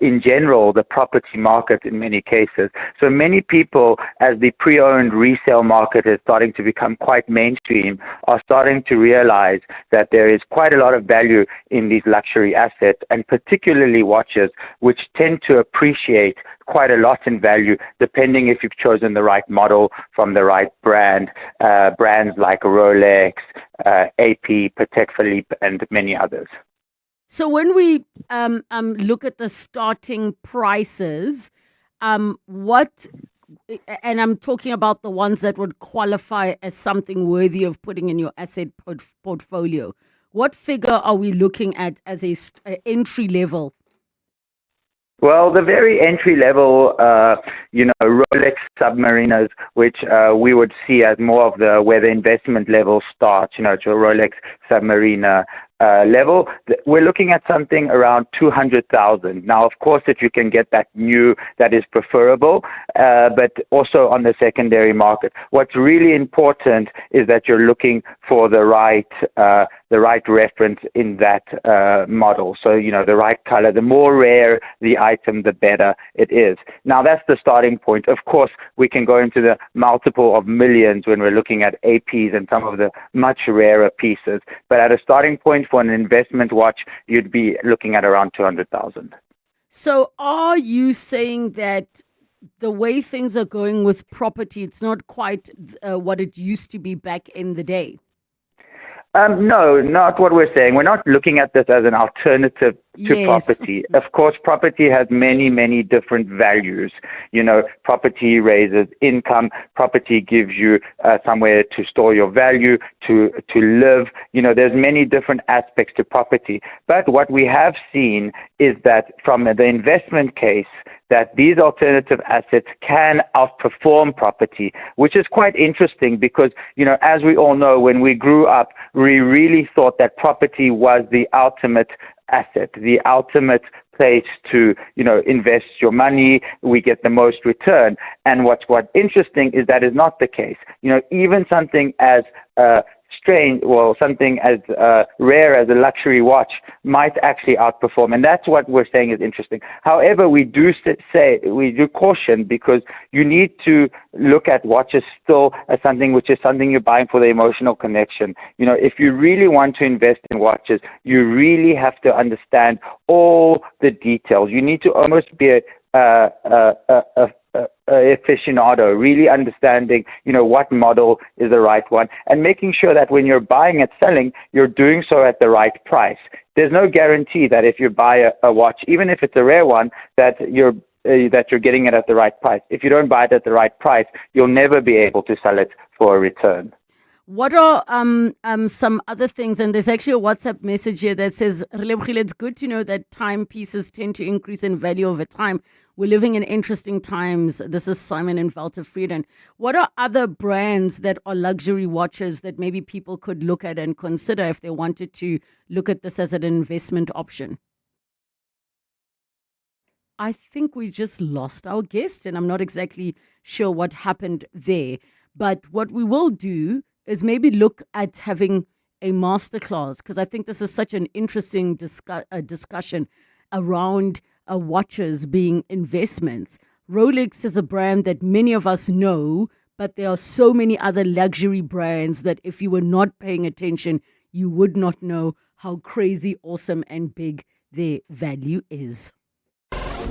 in general the property market in many cases. So many people, as the pre-owned resale market is starting to become quite mainstream, are starting to realize that there is quite a lot of value in these luxury assets, and particularly watches, which tend to appreciate quite a lot in value depending if you've chosen the right model from the right brand, brands like Rolex, AP, Patek Philippe, and many others. So when we look at the starting prices, and I'm talking about the ones that would qualify as something worthy of putting in your asset portfolio, what figure are we looking at as a entry level? Well, the very entry level, Rolex Submariners, which we would see as more of where the investment level starts, to a Rolex Submariner level, we're looking at something around 200,000. Now, of course, if you can get that new, that is preferable, but also on the secondary market. What's really important is that you're looking for the right reference in that model. So, the right color. The more rare the item, the better it is. Now, that's the starting point. Of course, we can go into the multiple of millions when we're looking at APs and some of the much rarer pieces. But at a starting point for an investment watch, you'd be looking at around 200,000. So are you saying that the way things are going with property, it's not quite what it used to be back in the day? No, not what we're saying. We're not looking at this as an alternative to property. Of course, property has many, many different values. Property raises income. Property gives you somewhere to store your value, to live. There's many different aspects to property. But what we have seen is that from the investment case, that these alternative assets can outperform property, which is quite interesting because, as we all know, when we grew up, we really thought that property was the ultimate asset, the ultimate place to, invest your money, we get the most return. And what's quite interesting is that is not the case. Even something as something as rare as a luxury watch might actually outperform, and that's what we're saying is interesting. However, we do caution because you need to look at watches still as something which is something you're buying for the emotional connection. If you really want to invest in watches, you really have to understand all the details. You need to almost be aficionado, really understanding, what model is the right one, and making sure that when you're buying and selling, you're doing so at the right price. There's no guarantee that if you buy a watch, even if it's a rare one, that you're that you're getting it at the right price. If you don't buy it at the right price, you'll never be able to sell it for a return. What are some other things? And there's actually a WhatsApp message here that says, Relebogile, it's good to know that timepieces tend to increase in value over time. We're living in interesting times. This is Simon and Walter Frieden. What are other brands that are luxury watches that maybe people could look at and consider if they wanted to look at this as an investment option? I think we just lost our guest, and I'm not exactly sure what happened there. But what we will do is maybe look at having a masterclass, because I think this is such an interesting discussion around watches being investments. Rolex is a brand that many of us know, but there are so many other luxury brands that if you were not paying attention, you would not know how crazy, awesome, and big their value is.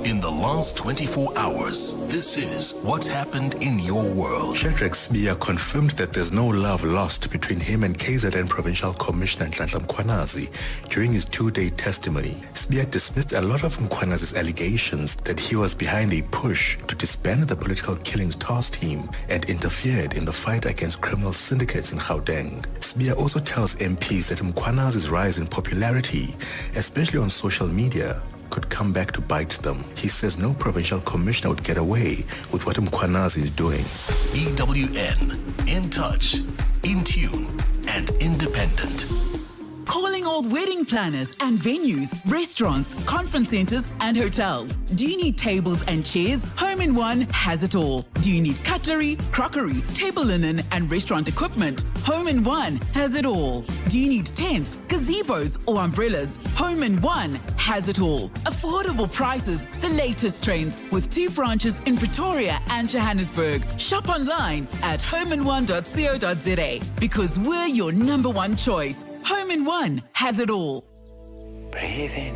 In the last 24 hours, this is what's happened in your world. Shadrack Sbiya confirmed that there's no love lost between him and KZN Provincial Commissioner Nhlanhla Mkhwanazi during his 2-day testimony. Sbiya dismissed a lot of Mkhwanazi's allegations that he was behind a push to disband the political killings task team and interfered in the fight against criminal syndicates in Gauteng. Sbiya also tells MPs that Mkhwanazi's rise in popularity, especially on social media, could come back to bite them. He says no provincial commissioner would get away with what Mkhwanazi is doing. EWN, in touch, in tune, and independent. Calling all wedding planners and venues, restaurants, conference centers, and hotels. Do you need tables and chairs? Home in One has it all. Do you need cutlery, crockery, table linen, and restaurant equipment? Home in One has it all. Do you need tents, gazebos, or umbrellas? Home in One has it all. Affordable prices, the latest trends, with 2 branches in Pretoria and Johannesburg. Shop online at homein1.co.za, because we're your #1 choice. Home in One has it all. Breathe in,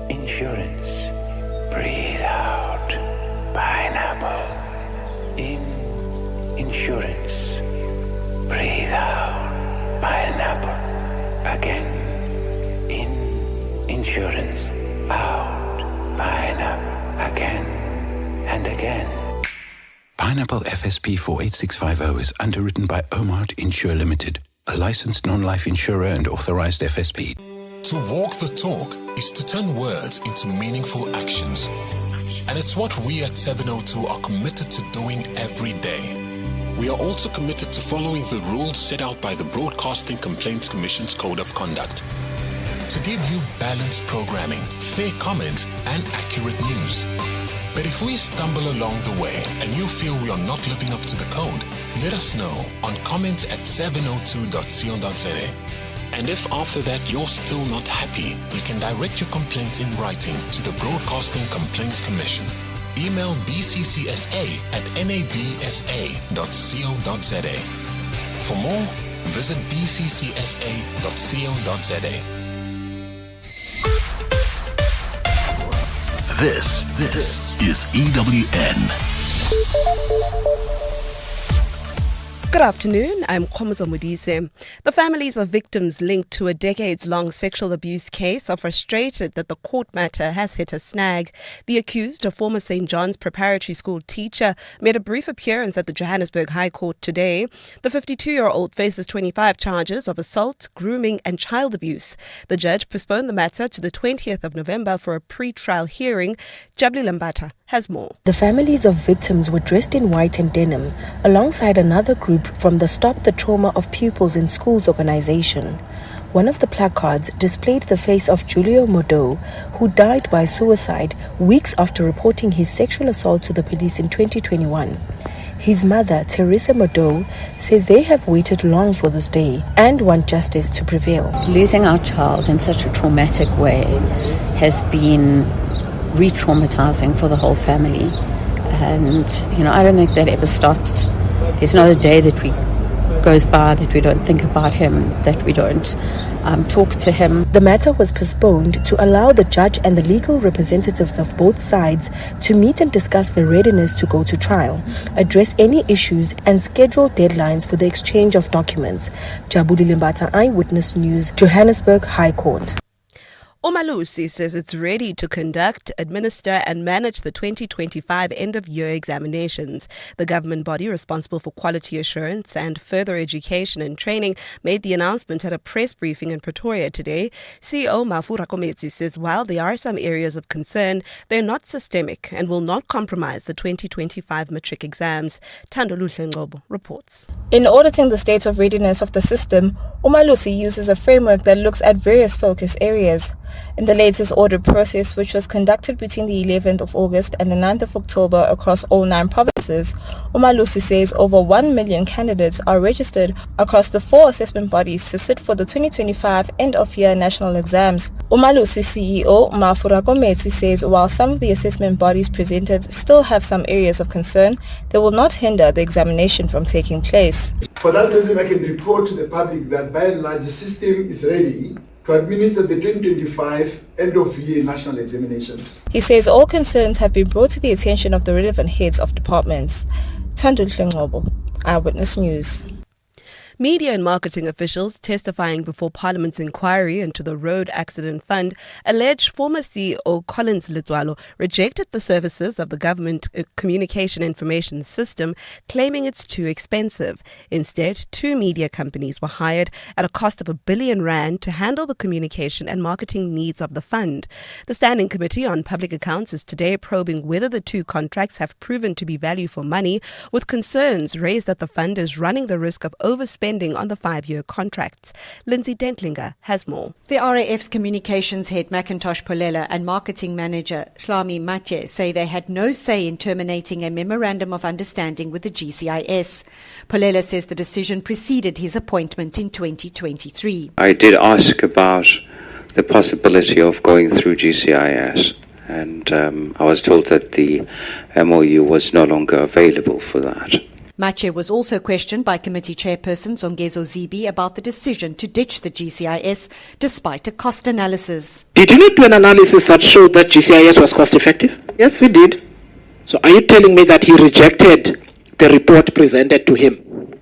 insurance. Breathe out, pineapple. In, insurance. Breathe out, pineapple. Again. In, insurance. Out, pineapple. Again and again. Pineapple FSP 48650 is underwritten by Omart Insure Limited, a licensed non-life insurer and authorized FSP. To walk the talk is to turn words into meaningful actions. And it's what we at 702 are committed to doing every day. We are also committed to following the rules set out by the Broadcasting Complaints Commission's Code of Conduct. To give you balanced programming, fair comments, and accurate news. But if we stumble along the way and you feel we are not living up to the code, let us know on comment@702.co.za. And if after that you're still not happy, you can direct your complaint in writing to the Broadcasting Complaints Commission. Email bccsa@nabsa.co.za. For more, visit bccsa.co.za. This is EWN. Good afternoon, I'm Khomozo Modise. The families of victims linked to a decades-long sexual abuse case are frustrated that the court matter has hit a snag. The accused, a former St. John's Preparatory School teacher, made a brief appearance at the Johannesburg High Court today. The 52-year-old faces 25 charges of assault, grooming and child abuse. The judge postponed the matter to the 20th of November for a pre-trial hearing. Relebogile Mabotja has more. The families of victims were dressed in white and denim, alongside another group from the Stop the Trauma of Pupils in Schools organization. One of the placards displayed the face of Julio Modo, who died by suicide weeks after reporting his sexual assault to the police in 2021. His mother, Teresa Modo, says they have waited long for this day and want justice to prevail. Losing our child in such a traumatic way has been re-traumatizing for the whole family. And, I don't think that ever stops. There's not a day that goes by that we don't think about him, that we don't talk to him. The matter was postponed to allow the judge and the legal representatives of both sides to meet and discuss the readiness to go to trial, address any issues and schedule deadlines for the exchange of documents. Relebogile Mabotja, Eyewitness News, Johannesburg High Court. Umalusi says it's ready to conduct, administer and manage the 2025 end-of-year examinations. The government body responsible for quality assurance and further education and training made the announcement at a press briefing in Pretoria today. CEO Mafura Kometsi says while there are some areas of concern, they're not systemic and will not compromise the 2025 matric exams. Thandoluhle Ngobo reports. In auditing the state of readiness of the system, Umalusi uses a framework that looks at various focus areas. In the latest audit process, which was conducted between the 11th of August and the 9th of October across all 9 provinces, Umalusi says over 1 million candidates are registered across the 4 assessment bodies to sit for the 2025 end-of-year national exams. Umalusi CEO Mafura Kometsi says while some of the assessment bodies presented still have some areas of concern, they will not hinder the examination from taking place. For that reason, I can report to the public that by and large the system is ready to administer the 2025 end-of-year national examinations. He says all concerns have been brought to the attention of the relevant heads of departments. Thandoluhle Ngobo, Eyewitness News. Media and marketing officials testifying before Parliament's inquiry into the Road Accident Fund allege former CEO Collins Letswalo rejected the services of the Government Communication Information System, claiming it's too expensive. Instead, 2 media companies were hired at a cost of R1 billion to handle the communication and marketing needs of the fund. The Standing Committee on Public Accounts is today probing whether the 2 contracts have proven to be value for money, with concerns raised that the fund is running the risk of overspending on the 5-year contracts. Lindsay Dentlinger has more. The RAF's communications head Macintosh Polela and marketing manager Hlami Matye say they had no say in terminating a memorandum of understanding with the GCIS. Polela says the decision preceded his appointment in 2023. I did ask about the possibility of going through GCIS, and I was told that the MOU was no longer available for that. Mache was also questioned by committee chairperson Zongezo Zibi about the decision to ditch the GCIS despite a cost analysis. Did you not do an analysis that showed that GCIS was cost effective? Yes, we did. So are you telling me that he rejected the report presented to him?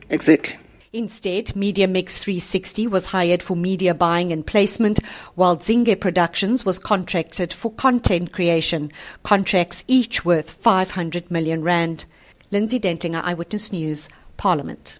Exactly. Instead, Media Mix 360 was hired for media buying and placement, while Zinge Productions was contracted for content creation, contracts each worth 500 million rand. Lindsay Dentlinger, Eyewitness News, Parliament.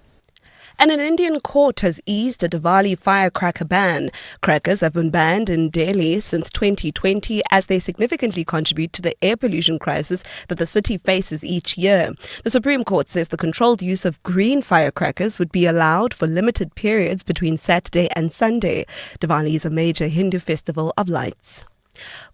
And an Indian court has eased a Diwali firecracker ban. Crackers have been banned in Delhi since 2020 as they significantly contribute to the air pollution crisis that the city faces each year. The Supreme Court says the controlled use of green firecrackers would be allowed for limited periods between Saturday and Sunday. Diwali is a major Hindu festival of lights.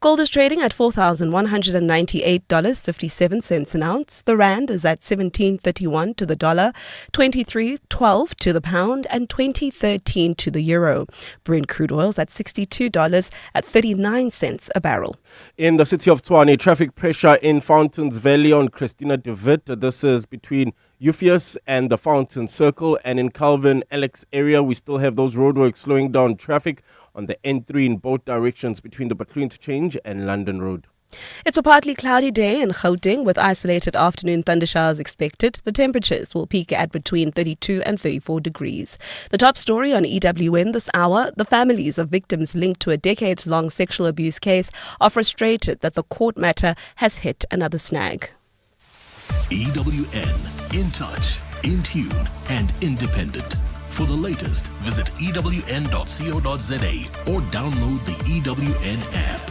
Gold is trading at $4,198.57 an ounce. The rand is at 17.31 to the dollar, 23.12 to the pound, and 20.13 to the euro. Brent crude oil is at $62 at 39 cents a barrel. In the city of Tshwane, traffic pressure in Fountains Valley on Christina de Wit. This is between Euphius and the Fountain Circle, and in Calvin Alex area we still have those roadworks slowing down traffic on the N3 in both directions between the Butler Interchange and London Road. It's a partly cloudy day in Gauteng with isolated afternoon thundershowers expected. The temperatures will peak at between 32 and 34 degrees. The top story on EWN this hour: the families of victims linked to a decades-long sexual abuse case are frustrated that the court matter has hit another snag. EWN, in touch, in tune and independent. For the latest, visit ewn.co.za or download the EWN app.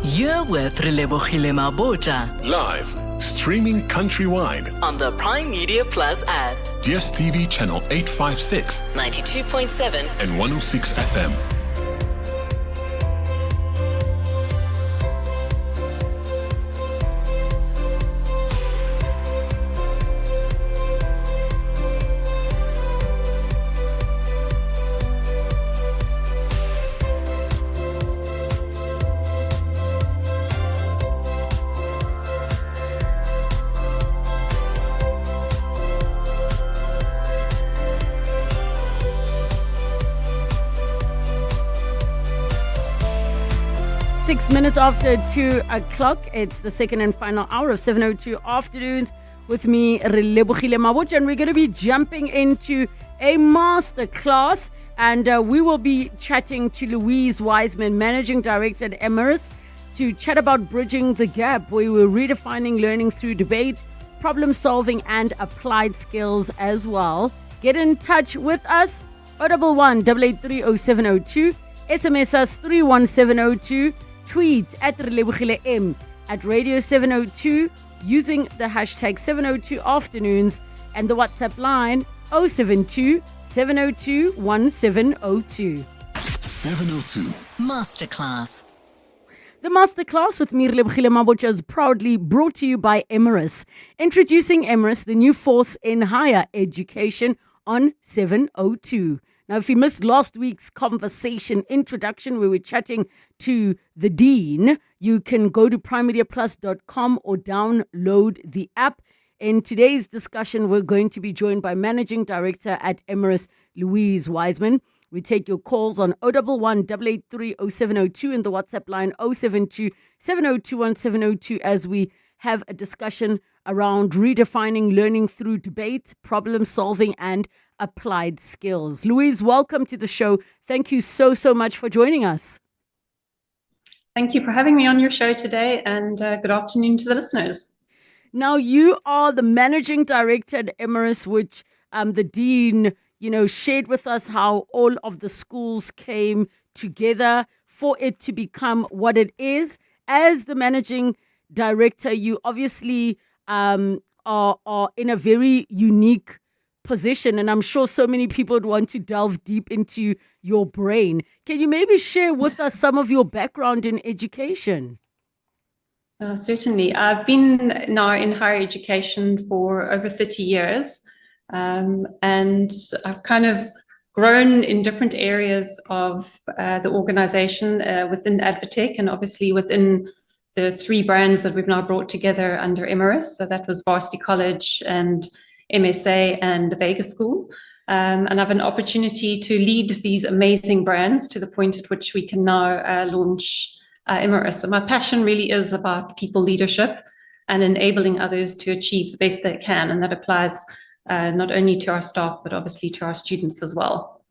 You're with Relebogile Mabotja. Live, streaming countrywide On the Prime Media Plus app. DSTV channel 856, 92.7 and 106 FM. Minutes after 2 o'clock, it's the second and final hour of 7:02 afternoons with me, Relebogile Mabotja, and we're going to be jumping into a masterclass. And we will be chatting to Louise Wiseman, Managing Director at Emiris, to chat about bridging the gap, where we're redefining learning through debate, problem solving, and applied skills as well. Get in touch with us, 011-883-0702, SMS us 31702, tweet at Relebogile M at Radio 702 using the hashtag 702 afternoons, and the WhatsApp line 072 702 1702. 702 Masterclass. The Masterclass with Relebogile Mabotja is proudly brought to you by Emiris. Introducing Emiris, the new force in higher education, on 702. Now, if you missed last week's conversation introduction, where we're chatting to the Dean, you can go to primemediaplus.com or download the app. In today's discussion, we're going to be joined by Managing Director at Emiris, Louise Wiseman. We take your calls on 011-883-0702 and the WhatsApp line 072-702-1702 as we have a discussion around redefining learning through debate, problem solving, and applied skills. Louise, welcome to the show. Thank you so much for joining us. Thank you for having me on your show today, and good afternoon to the listeners. Now, you are the Managing Director at Emiris, which the Dean shared with us how all of the schools came together for it to become what it is. As the Managing Director, you obviously are in a very unique position, and I'm sure so many people would want to delve deep into your brain. Can you maybe share with us some of your background in education? Certainly. I've been now in higher education for over 30 years. And I've kind of grown in different areas of the organization within Advotech, and obviously within the three brands that we've now brought together under Emiris. So that was Varsity College and MSA and the Vega School. And I've an opportunity to lead these amazing brands to the point at which we can now launch Emiris. So my passion really is about people leadership and enabling others to achieve the best they can. And that applies not only to our staff, but obviously to our students as well.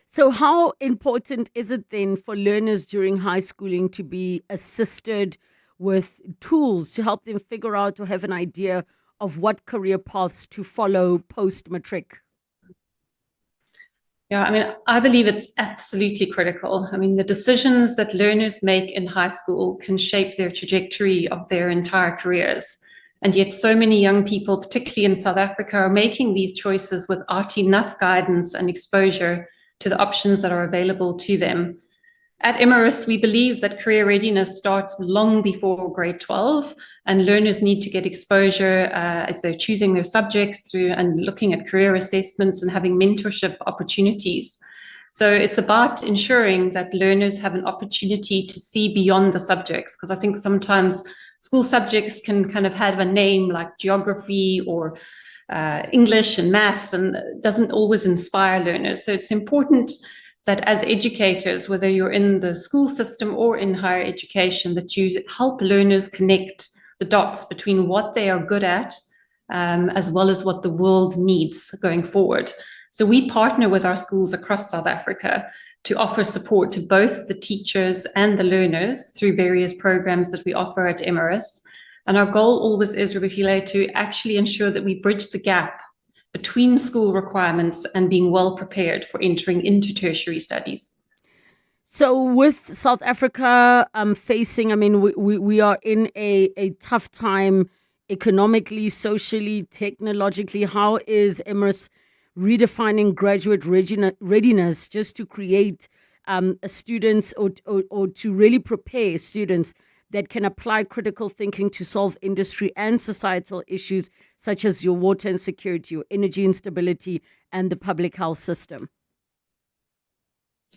So how important is it then for learners during high schooling to be assisted with tools to help them figure out or have an idea of what career paths to follow post-matric? Yeah, I mean, I believe it's absolutely critical. I mean, the decisions that learners make in high school can shape their trajectory of their entire careers. And yet so many young people, particularly in South Africa, are making these choices without enough guidance and exposure to the options that are available to them. At Emiris, we believe that career readiness starts long before grade 12, and learners need to get exposure as they're choosing their subjects through and looking at career assessments and having mentorship opportunities. So it's about ensuring that learners have an opportunity to see beyond the subjects, because I think sometimes school subjects can kind of have a name like geography or English and maths, and it doesn't always inspire learners. So it's important that as educators, whether you're in the school system or in higher education, that you help learners connect the dots between what they are good at, as well as what the world needs going forward. So we partner with our schools across South Africa to offer support to both the teachers and the learners through various programs that we offer at Emiris. And our goal always is, Relebogile, to actually ensure that we bridge the gap between school requirements and being well prepared for entering into tertiary studies. So with South Africa facing, I mean, we are in a tough time economically, socially, technologically. How is Emiris redefining graduate readiness just to create students or to really prepare students that can apply critical thinking to solve industry and societal issues such as your water insecurity, your energy instability, and the public health system?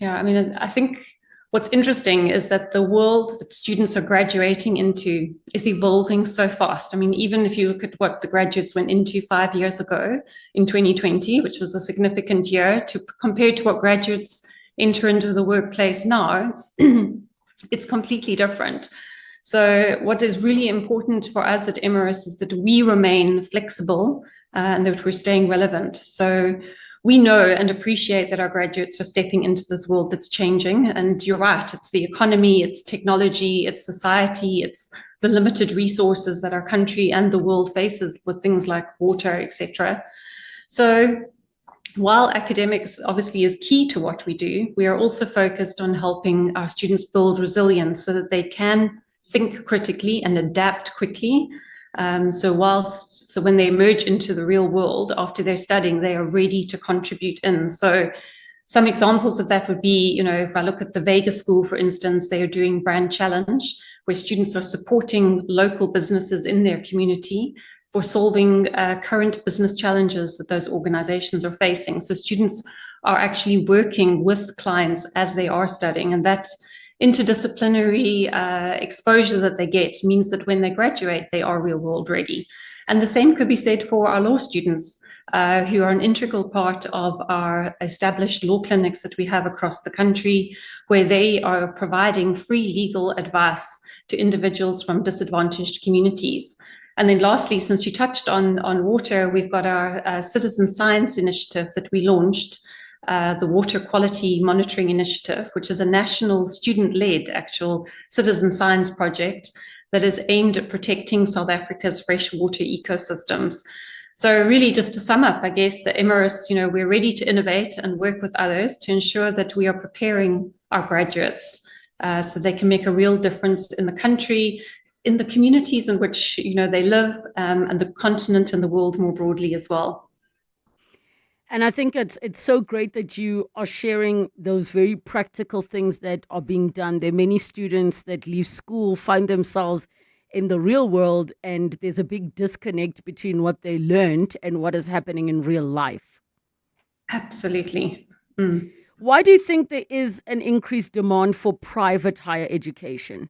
Yeah, I mean, I think what's interesting is that the world that students are graduating into is evolving so fast. I mean, even if you look at what the graduates went into 5 years ago in 2020, which was a significant year, compared to what graduates enter into the workplace now, it's completely different. So what is really important for us at Emiris is that we remain flexible and that we're staying relevant. So we know and appreciate that our graduates are stepping into this world that's changing. And you're right, it's the economy, it's technology, it's society, it's the limited resources that our country and the world faces with things like water, etc. So while academics obviously is key to what we do, we are also focused on helping our students build resilience so that they can think critically and adapt quickly. So when they emerge into the real world after they're studying, they are ready to contribute in. So some examples of that would be, if I look at the Vega School, for instance, they are doing Brand Challenge, where students are supporting local businesses in their community for solving current business challenges that those organizations are facing. So students are actually working with clients as they are studying, and that interdisciplinary exposure that they get means that when they graduate, they are real world ready. And the same could be said for our law students, who are an integral part of our established law clinics that we have across the country, where they are providing free legal advice to individuals from disadvantaged communities. And then lastly, since you touched on water, we've got our citizen science initiative that we launched, the Water Quality Monitoring Initiative, which is a national student-led actual citizen science project that is aimed at protecting South Africa's freshwater ecosystems. So really, just to sum up, I guess, the Emiris, we're ready to innovate and work with others to ensure that we are preparing our graduates so they can make a real difference in the country, in the communities in which they live, and the continent and the world more broadly as well. And I think it's so great that you are sharing those very practical things that are being done. There are many students that leave school, find themselves in the real world, and there's a big disconnect between what they learned and what is happening in real life. Absolutely. Why do you think there is an increased demand for private higher education?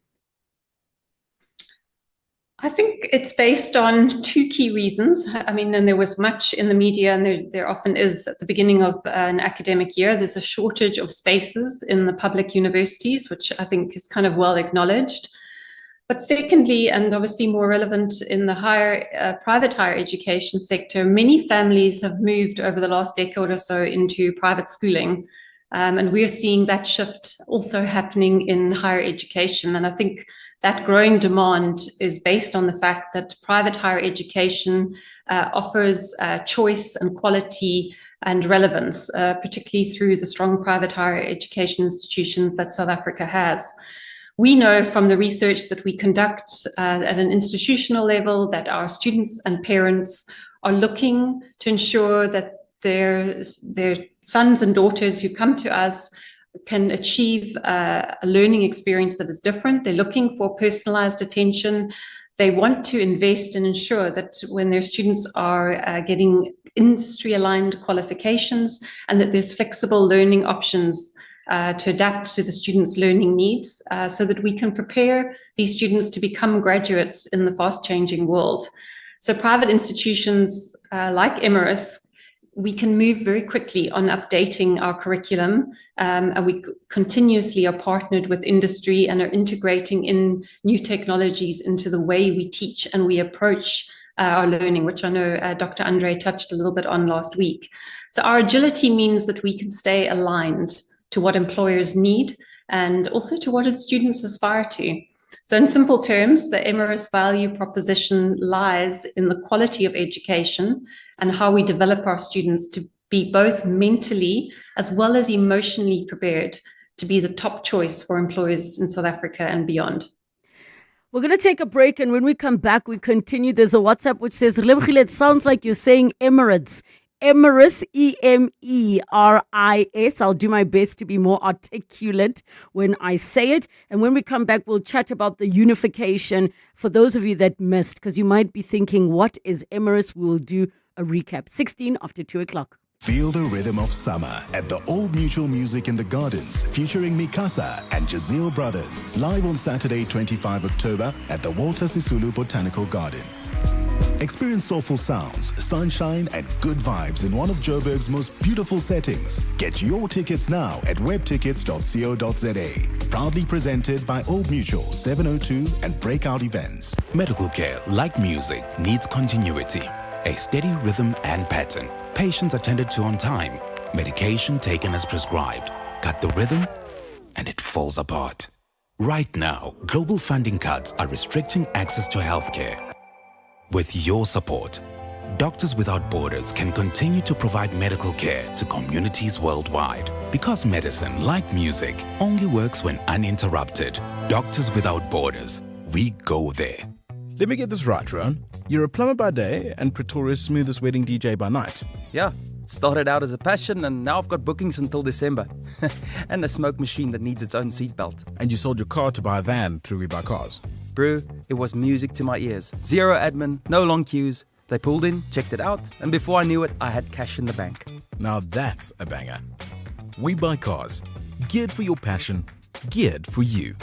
I think it's based on two key reasons. I mean, and there was much in the media, and there often is at the beginning of an academic year, there's a shortage of spaces in the public universities, which I think is kind of well acknowledged. But secondly, and obviously more relevant in the private higher education sector, many families have moved over the last decade or so into private schooling. And we're seeing that shift also happening in higher education. And I think that growing demand is based on the fact that private higher education offers choice and quality and relevance, particularly through the strong private higher education institutions that South Africa has. We know from the research that we conduct at an institutional level that our students and parents are looking to ensure that their sons and daughters who come to us can achieve a learning experience that is different. They're looking for personalized attention. They want to invest and ensure that when their students are getting industry-aligned qualifications, and that there's flexible learning options to adapt to the students' learning needs, so that we can prepare these students to become graduates in the fast-changing world. So private institutions like Emiris, we can move very quickly on updating our curriculum, and we continuously are partnered with industry and are integrating in new technologies into the way we teach and we approach our learning, which I know Dr. Andre touched a little bit on last week. So our agility means that we can stay aligned to what employers need and also to what its students aspire to. So in simple terms, the Emiris value proposition lies in the quality of education and how we develop our students to be both mentally as well as emotionally prepared to be the top choice for employers in South Africa and beyond. We're going to take a break, and when we come back, we continue. There's a WhatsApp which says, Relebogile, it sounds like you're saying Emirates. Emiris, E-M-E-R-I-S. I'll do my best to be more articulate when I say it. And when we come back, we'll chat about the unification for those of you that missed, because you might be thinking, what is Emiris? We will do a recap. 16 after 2 o'clock. Feel the rhythm of summer at the Old Mutual Music in the Gardens, featuring Mikasa and Jazeel Brothers, live on Saturday, 25 October at the Walter Sisulu Botanical Garden. Experience soulful sounds, sunshine, and good vibes in one of Joburg's most beautiful settings. Get your tickets now at webtickets.co.za. Proudly presented by Old Mutual, 702 and Breakout Events. Medical care, like music, needs continuity. A steady rhythm and pattern. Patients attended to on time. Medication taken as prescribed. Cut the rhythm and it falls apart. Right now, global funding cuts are restricting access to healthcare. With your support, Doctors Without Borders can continue to provide medical care to communities worldwide. Because medicine, like music, only works when uninterrupted. Doctors Without Borders. We go there. Let me get this right, Ron. You're a plumber by day and Pretoria's smoothest wedding DJ by night. Yeah, it started out as a passion and now I've got bookings until December. And a smoke machine that needs its own seatbelt. And you sold your car to buy a van through We Buy Cars. Brew, it was music to my ears. Zero admin, no long queues. They pulled in, checked it out, and before I knew it, I had cash in the bank. Now that's a banger. We Buy Cars. Geared for your passion, geared for you.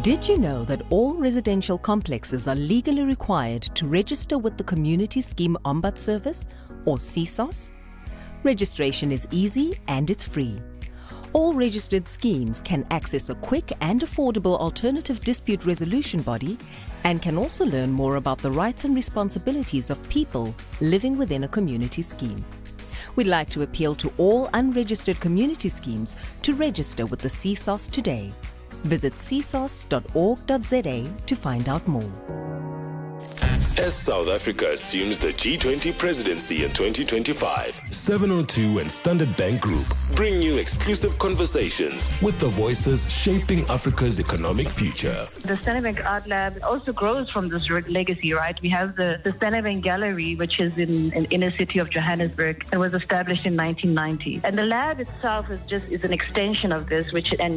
Did you know that all residential complexes are legally required to register with the Community Scheme Ombud Service, or CSOS? Registration is easy and it's free. All registered schemes can access a quick and affordable alternative dispute resolution body and can also learn more about the rights and responsibilities of people living within a community scheme. We'd like to appeal to all unregistered community schemes to register with the CSOS today. Visit csos.org.za to find out more. As South Africa assumes the G20 presidency in 2025, 702 and Standard Bank Group bring you exclusive conversations with the voices shaping Africa's economic future. The Standard Bank Art Lab also grows from this legacy, right? We have the Standard Bank Gallery, which is in inner city of Johannesburg and was established in 1990. And the lab itself is an extension of this, a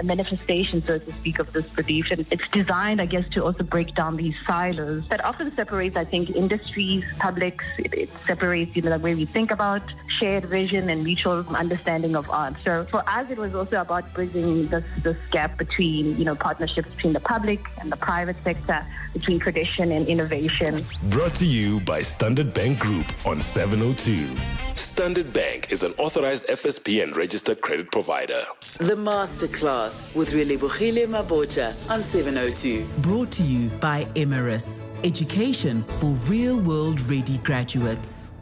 manifestation, so to speak, of this belief. And it's designed, I guess, to also break down these silos that often separates, I think, industries, publics. It separates, the way we think about shared vision and mutual understanding of art. So for us, it was also about bridging this gap between, partnerships between the public and the private sector, between tradition and innovation. Brought to you by Standard Bank Group on 702. Standard Bank is an authorized FSP and registered credit provider. The Masterclass with Relebogile Mabotja on 702. Brought to you by Emiris. Education for real-world ready graduates.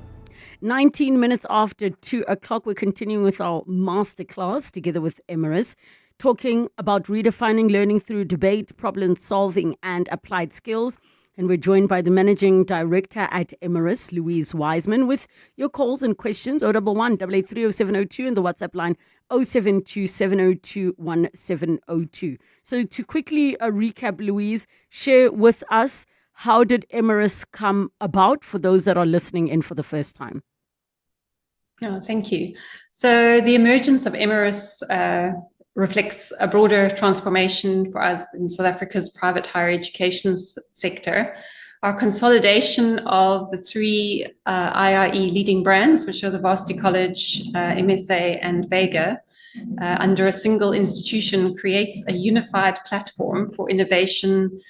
19 minutes after 2 o'clock, we're continuing with our masterclass together with Emiris, talking about redefining learning through debate, problem solving, and applied skills. And we're joined by the Managing Director at Emiris, Louise Wiseman, with your calls and questions, 011-883-0702 and the WhatsApp line 072-702-1702. So to quickly recap, Louise, share with us, how did Emiris come about for those that are listening in for the first time? Oh, thank you. So the emergence of Emiris reflects a broader transformation for us in South Africa's private higher education sector. Our consolidation of the three IIE leading brands, which are the Varsity College, MSA, and Vega, under a single institution, creates a unified platform for innovation,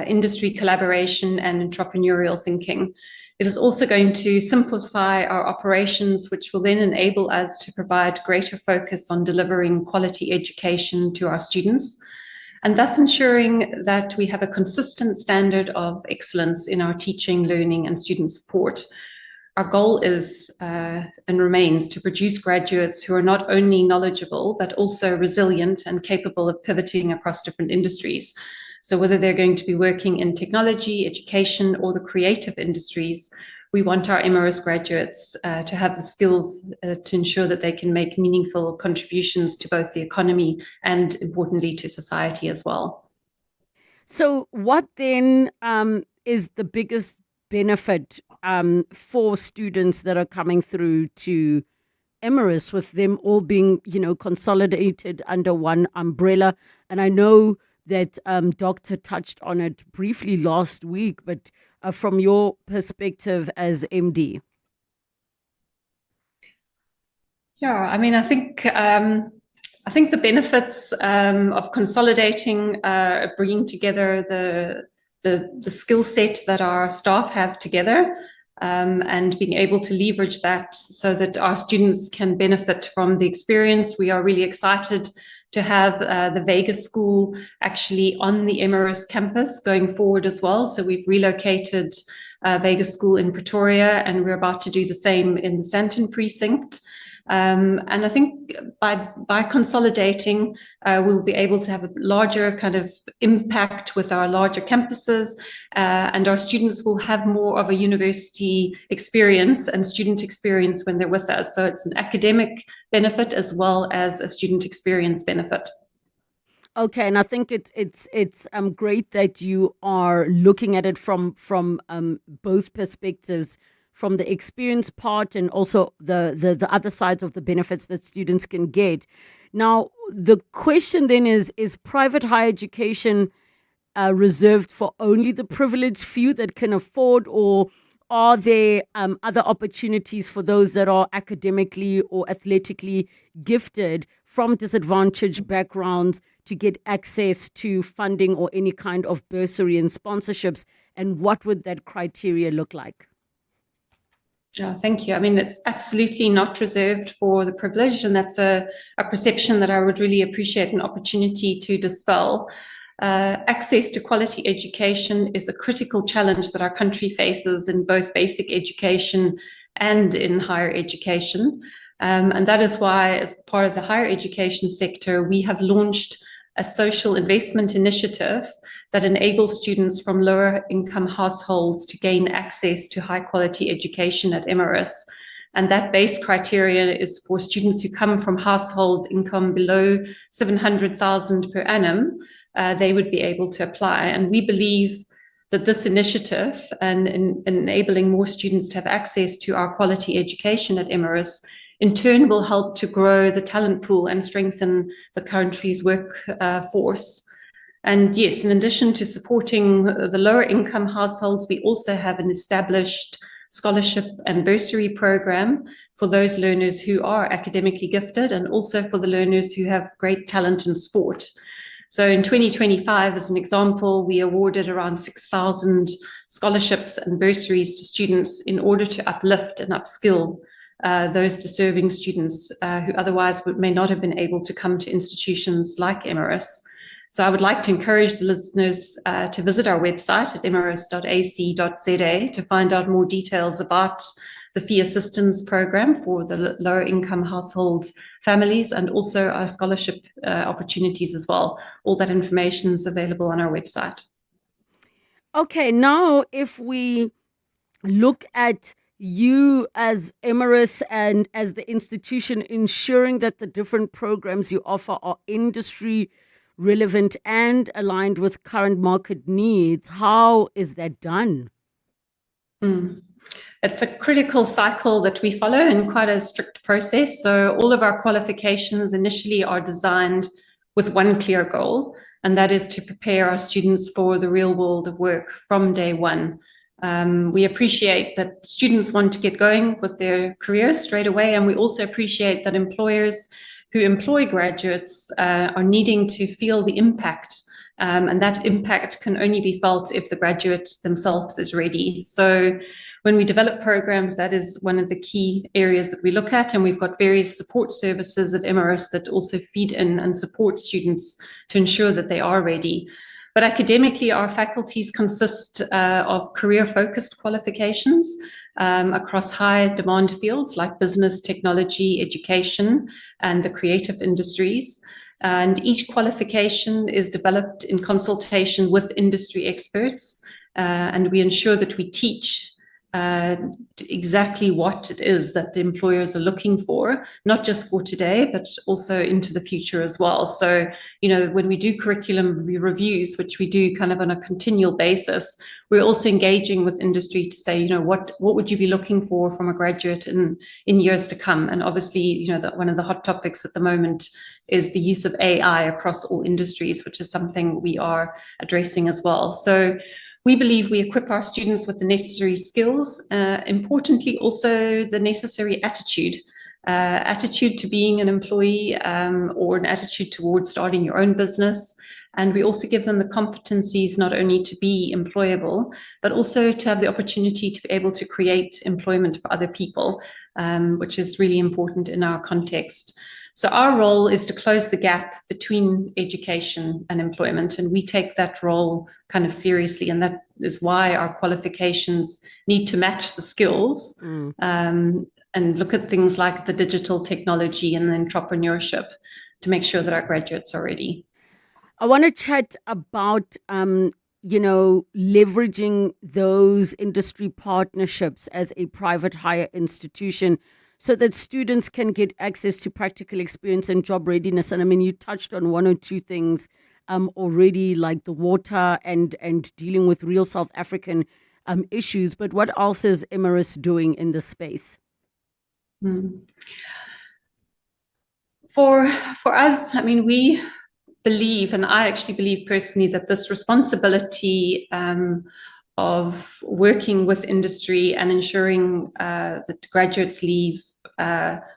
industry collaboration, and entrepreneurial thinking. It is also going to simplify our operations, which will then enable us to provide greater focus on delivering quality education to our students, and thus ensuring that we have a consistent standard of excellence in our teaching, learning, and student support. Our goal is and remains to produce graduates who are not only knowledgeable, but also resilient and capable of pivoting across different industries. So whether they're going to be working in technology, education, or the creative industries, we want our Emiris graduates to have the skills to ensure that they can make meaningful contributions to both the economy and, importantly, to society as well. So what then is the biggest benefit for students that are coming through to Emiris, with them all being, consolidated under one umbrella? And I know that Doctor touched on it briefly last week, but from your perspective as MD. Yeah, I mean, I think the benefits of consolidating, bringing together the skill set that our staff have together, and being able to leverage that so that our students can benefit from the experience. We are really excited to have the Vega School actually on the Emiris campus going forward as well. So we've relocated Vega School in Pretoria, and we're about to do the same in the Sandton precinct. And I think by consolidating, we'll be able to have a larger kind of impact with our larger campuses, and our students will have more of a university experience and student experience when they're with us. So it's an academic benefit as well as a student experience benefit. Okay, and I think it's great that you are looking at it from both perspectives, from the experience part and also the other sides of the benefits that students can get. Now, the question then is private higher education reserved for only the privileged few that can afford, or are there other opportunities for those that are academically or athletically gifted from disadvantaged backgrounds to get access to funding or any kind of bursary and sponsorships? And what would that criteria look like? Yeah, thank you. I mean, it's absolutely not reserved for the privileged, and that's a perception that I would really appreciate an opportunity to dispel. Access to quality education is a critical challenge that our country faces in both basic education and in higher education. And that is why, as part of the higher education sector, we have launched a social investment initiative that enables students from lower income households to gain access to high quality education at Emiris. And that base criteria is for students who come from households income below 700,000 per annum. They would be able to apply. And we believe that this initiative and enabling more students to have access to our quality education at Emiris in turn will help to grow the talent pool and strengthen the country's workforce. And yes, in addition to supporting the lower income households, we also have an established scholarship and bursary program for those learners who are academically gifted, and also for the learners who have great talent in sport. So in 2025, as an example, we awarded around 6,000 scholarships and bursaries to students in order to uplift and upskill those deserving students who otherwise may not have been able to come to institutions like Emiris. So I would like to encourage the listeners to visit our website at emiris.ac.za to find out more details about the fee assistance program for the lower income household families, and also our scholarship opportunities as well. All that information is available on our website. Okay, now if we look at you as Emiris and as the institution ensuring that the different programs you offer are industry relevant and aligned with current market needs, how is that done? It's a critical cycle that we follow in quite a strict process. So all of our qualifications initially are designed with one clear goal, and that is to prepare our students for the real world of work from day one. We appreciate that students want to get going with their careers straight away, and we also appreciate that employers who employ graduates are needing to feel the impact, and that impact can only be felt if the graduate themselves is ready. So when we develop programs, that is one of the key areas that we look at, and we've got various support services at Emiris that also feed in and support students to ensure that they are ready. But academically, our faculties consist of career-focused qualifications across high demand fields like business, technology, education, and the creative industries. And each qualification is developed in consultation with industry experts, and we ensure that we teach exactly what it is that the employers are looking for, not just for today, but also into the future as well. So, you know, when we do curriculum reviews, which we do kind of on a continual basis, we're also engaging with industry to say, you know, what would you be looking for from a graduate in years to come? And obviously, you know, one of the hot topics at the moment is the use of AI across all industries, which is something we are addressing as well. So we believe we equip our students with the necessary skills, importantly also the necessary attitude to being an employee, or an attitude towards starting your own business. And we also give them the competencies not only to be employable, but also to have the opportunity to be able to create employment for other people, which is really important in our context. So our role is to close the gap between education and employment, and we take that role kind of seriously, and that is why our qualifications need to match the skills, and look at things like the digital technology and the entrepreneurship to make sure that our graduates are ready. I want to chat about, leveraging those industry partnerships as a private higher institution so that students can get access to practical experience and job readiness. And I mean, you touched on one or two things already, like the water and dealing with real South African issues. But what else is Emiris doing in this space? For us, I mean, we believe, and I actually believe personally, that this responsibility of working with industry and ensuring that graduates leave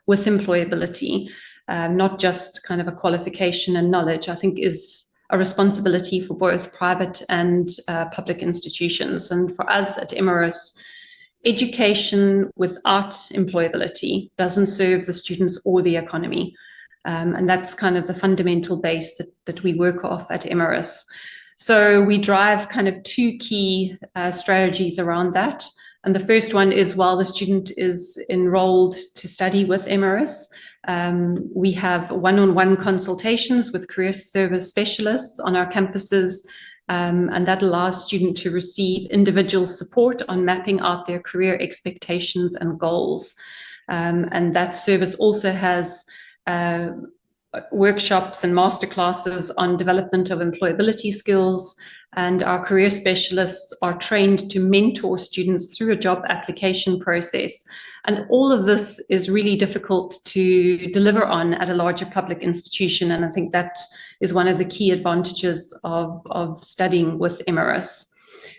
with employability, not just kind of a qualification and knowledge, I think is a responsibility for both private and public institutions. And for us at Emiris, education without employability doesn't serve the students or the economy. And that's kind of the fundamental base that we work off at Emiris. So we drive kind of two key strategies around that. And the first one is, while the student is enrolled to study with Emiris, we have one-on-one consultations with career service specialists on our campuses, and that allows students to receive individual support on mapping out their career expectations and goals. And that service also has workshops and masterclasses on development of employability skills, and our career specialists are trained to mentor students through a job application process. And all of this is really difficult to deliver on at a larger public institution, and I think that is one of the key advantages of studying with Emiris.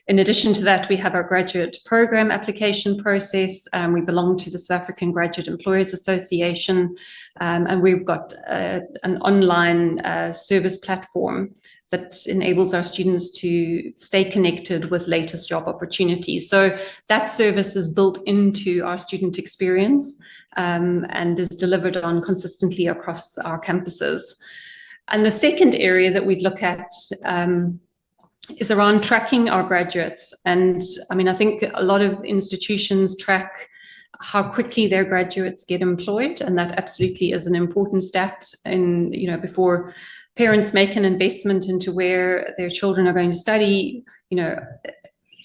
In addition to that, we have our graduate program application process. We belong to the South African Graduate Employers Association, and we've got an online service platform that enables our students to stay connected with latest job opportunities. So that service is built into our student experience and is delivered on consistently across our campuses. And the second area that we look at is around tracking our graduates. And I mean, I think a lot of institutions track how quickly their graduates get employed, and that absolutely is an important stat in, before parents make an investment into where their children are going to study,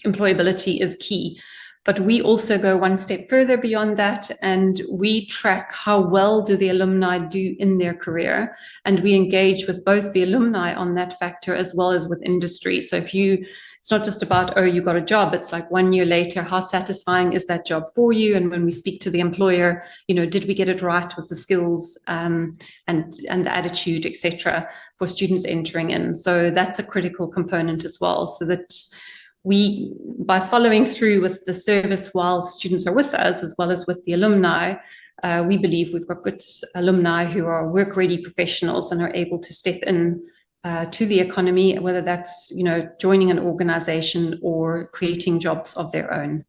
employability is key. But we also go one step further beyond that, and we track how well do the alumni do in their career, and we engage with both the alumni on that factor as well as with industry. So it's not just about, oh, you got a job, it's like 1 year later, how satisfying is that job for you? And when we speak to the employer, did we get it right with the skills and the attitude, etc., for students entering in? So that's a critical component as well, so that we, by following through with the service while students are with us, as well as with the alumni, we believe we've got good alumni who are work-ready professionals and are able to step in to the economy, whether that's, joining an organization or creating jobs of their own.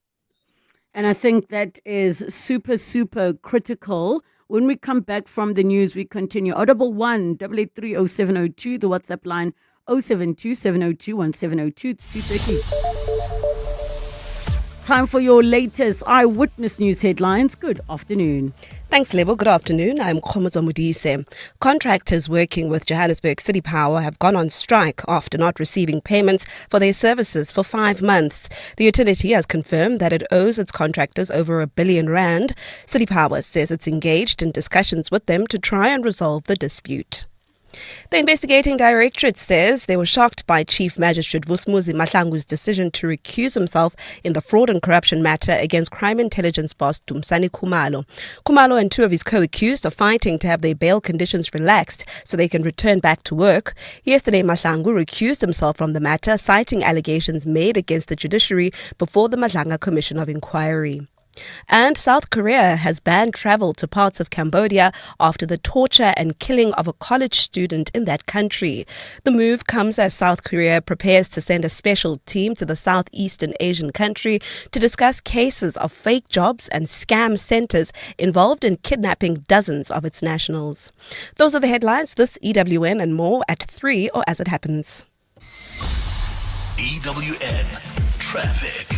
And I think that is super, super critical. When we come back from the news, we continue. 011 883 0702, the WhatsApp line 072 702 1702. It's 2:30. Time for your latest Eyewitness News headlines. Good afternoon. Thanks, Lebo. Good afternoon. I'm Khomoza Modise. Contractors working with Johannesburg City Power have gone on strike after not receiving payments for their services for 5 months. The utility has confirmed that it owes its contractors over R1 billion. City Power says it's engaged in discussions with them to try and resolve the dispute. The investigating directorate says they were shocked by Chief Magistrate Vusmuzi Mahlangu's decision to recuse himself in the fraud and corruption matter against crime intelligence boss Dumisani Khumalo. Khumalo and 2 of his co-accused are fighting to have their bail conditions relaxed so they can return back to work. Yesterday, Mahlangu recused himself from the matter, citing allegations made against the judiciary before the Madlanga Commission of Inquiry. And South Korea has banned travel to parts of Cambodia after the torture and killing of a college student in that country. The move comes as South Korea prepares to send a special team to the Southeastern Asian country to discuss cases of fake jobs and scam centers involved in kidnapping dozens of its nationals. Those are the headlines. This EWN and more at 3 or as it happens. EWN Traffic.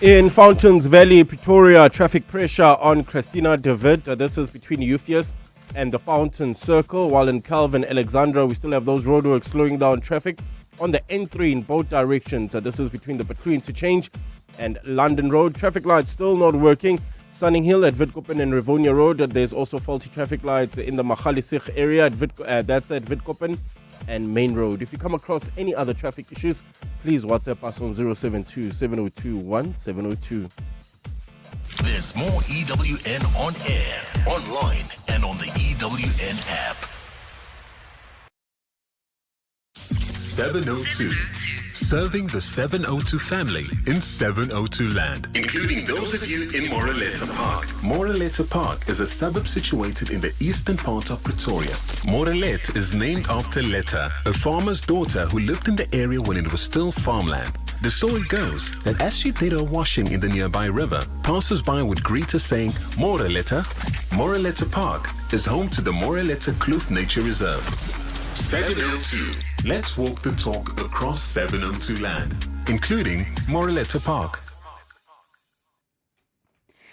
In Fountains Valley, Pretoria, traffic pressure on Christina David. This is between Euphorus and the Fountain Circle. While in Calvin, Alexandra, we still have those roadworks slowing down traffic on the N3 in both directions. This is between the Between to Change and London Road. Traffic lights still not working. Sunning Hill at Witkoppen and Rivonia Road. There's also faulty traffic lights in the Magaliesig area. That's at Witkoppen and Main Road. If you come across any other traffic issues, please WhatsApp us on 072 702 1702. There's more EWN on air, online, and on the EWN app. 702. Serving the 702 family in 702 land, including those of you in Moreleta Park. Moreleta Park is a suburb situated in the eastern part of Pretoria. Morelet is named after Letta, a farmer's daughter who lived in the area when it was still farmland. The story goes that as she did her washing in the nearby river, passers-by would greet her saying, Moreleta. Moreleta Park is home to the Moreleta Kloof Nature Reserve. 702. Let's walk the talk across 702 land, including Moreleta Park.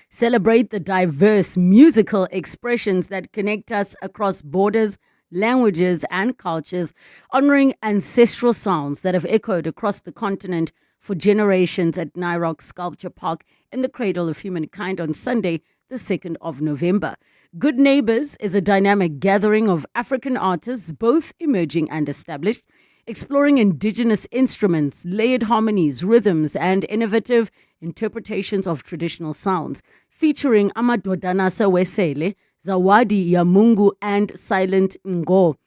Celebrate the diverse musical expressions that connect us across borders, languages and cultures, honoring ancestral sounds that have echoed across the continent for generations at Nyrock Sculpture Park in the Cradle of Humankind on Sunday, the 2nd of November. Good Neighbours is a dynamic gathering of African artists, both emerging and established, exploring indigenous instruments, layered harmonies, rhythms, and innovative interpretations of traditional sounds, featuring Amadodana Sawesele, Zawadi ya Mungu, and Silent Ngo,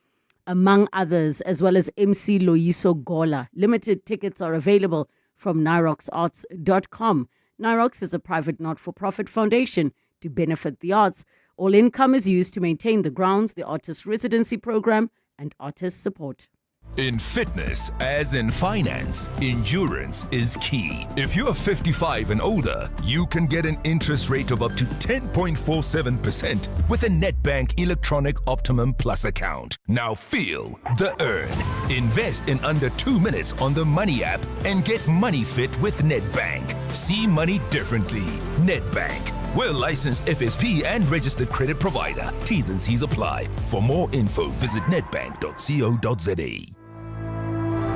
among others, as well as MC Loyiso Gola. Limited tickets are available from nyroxarts.com. Nyrox is a private not-for-profit foundation to benefit the arts. All income is used to maintain the grounds, the artist residency program, and artist support. In fitness, as in finance, endurance is key. If you're 55 and older, you can get an interest rate of up to 10.47% with a Nedbank Electronic Optimum Plus account. Now feel the earn. Invest in under 2 minutes on the Money app and get money fit with Nedbank. See money differently. Nedbank. We're licensed FSP and registered credit provider. T's and C's apply. For more info, visit nedbank.co.za.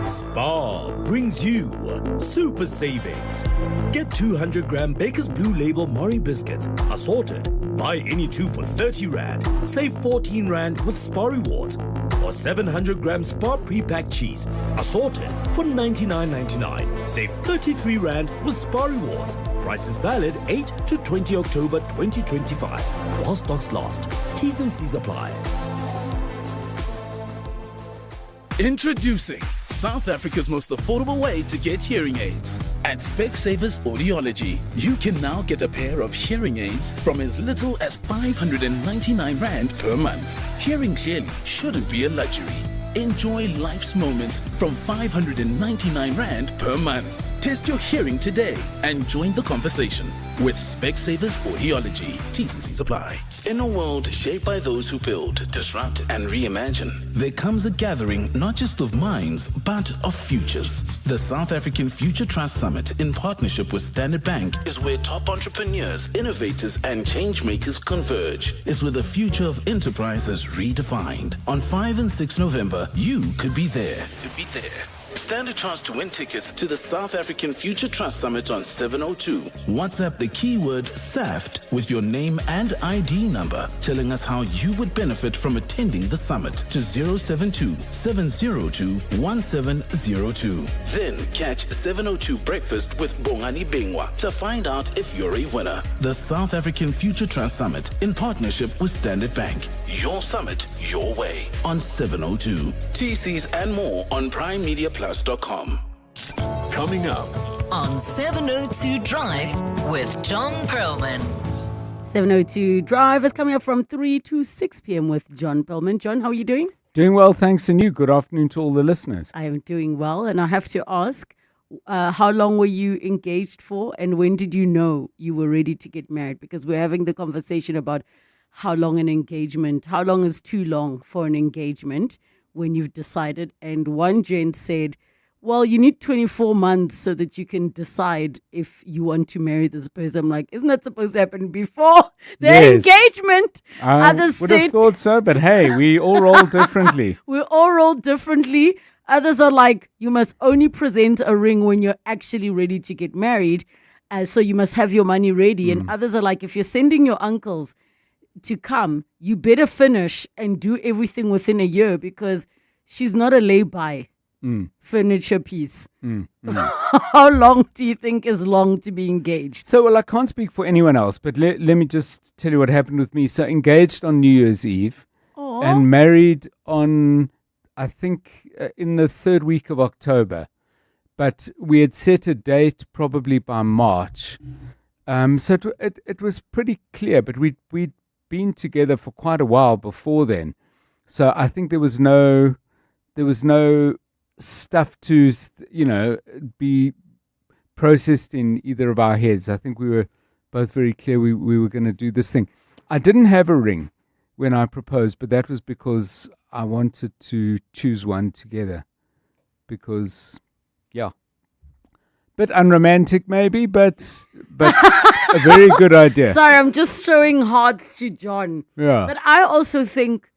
Spar brings you super savings. Get 200-gram Baker's Blue Label Mori biscuits assorted. Buy any two for 30 Rand. Save 14 Rand with Spar Rewards. Or 700-gram Spar pre-packed cheese assorted for 99.99. Save 33 Rand with Spar Rewards. Price is valid 8 to 20 October 2025. While stocks last. T's and C's apply. Introducing South Africa's most affordable way to get hearing aids. At Specsavers Audiology, you can now get a pair of hearing aids from as little as 599 Rand per month. Hearing clearly shouldn't be a luxury. Enjoy life's moments from 599 Rand per month. Test your hearing today and join the conversation with Specsavers Audiology. T's and C's apply. In a world shaped by those who build, disrupt, and reimagine, there comes a gathering not just of minds, but of futures. The South African Future Trust Summit, in partnership with Standard Bank, is where top entrepreneurs, innovators, and change makers converge. It's where the future of enterprise is redefined. On 5 and 6 November, you could be there. Stand a chance to win tickets to the South African Future Trust Summit on 702. WhatsApp the keyword SAFT with your name and ID number, telling us how you would benefit from attending the summit to 072-702-1702. Then catch 702 Breakfast with Bongani Bingwa to find out if you're a winner. The South African Future Trust Summit, in partnership with Standard Bank. Your summit, your way, on 702. TCs and more on PrimeMediaPlus.com. Coming up, on 702 Drive with John Perlman. 702 Drive is coming up from 3 to 6 p.m. with John Perlman. John, how are you doing? Doing well, thanks, and you. Good afternoon to all the listeners. I am doing well, and I have to ask, how long were you engaged for, and when did you know you were ready to get married? Because we're having the conversation about how long is too long for an engagement when you've decided. And one gent said, well, you need 24 months so that you can decide if you want to marry this person. I'm like, isn't that supposed to happen before the engagement? Others would have thought so, but hey, we all roll differently. We all roll differently. Others are like, you must only present a ring when you're actually ready to get married. So you must have your money ready. And others are like, if you're sending your uncles to come, you better finish and do everything within a year, because she's not a lay-by furniture piece. How long do you think is long to be engaged? So, well, I can't speak for anyone else, but let me just tell you what happened with me. So, engaged on New Year's Eve and married on, I think, in the third week of October. But we had set a date probably by March. So it was pretty clear, but we'd been together for quite a while before then. So I think there was no stuff to, be processed in either of our heads. I think we were both very clear we were going to do this thing. I didn't have a ring when I proposed, but that was because I wanted to choose one together. Because, yeah. Bit unromantic maybe, but a very good idea. Sorry, I'm just showing hearts to John. Yeah. But I also think,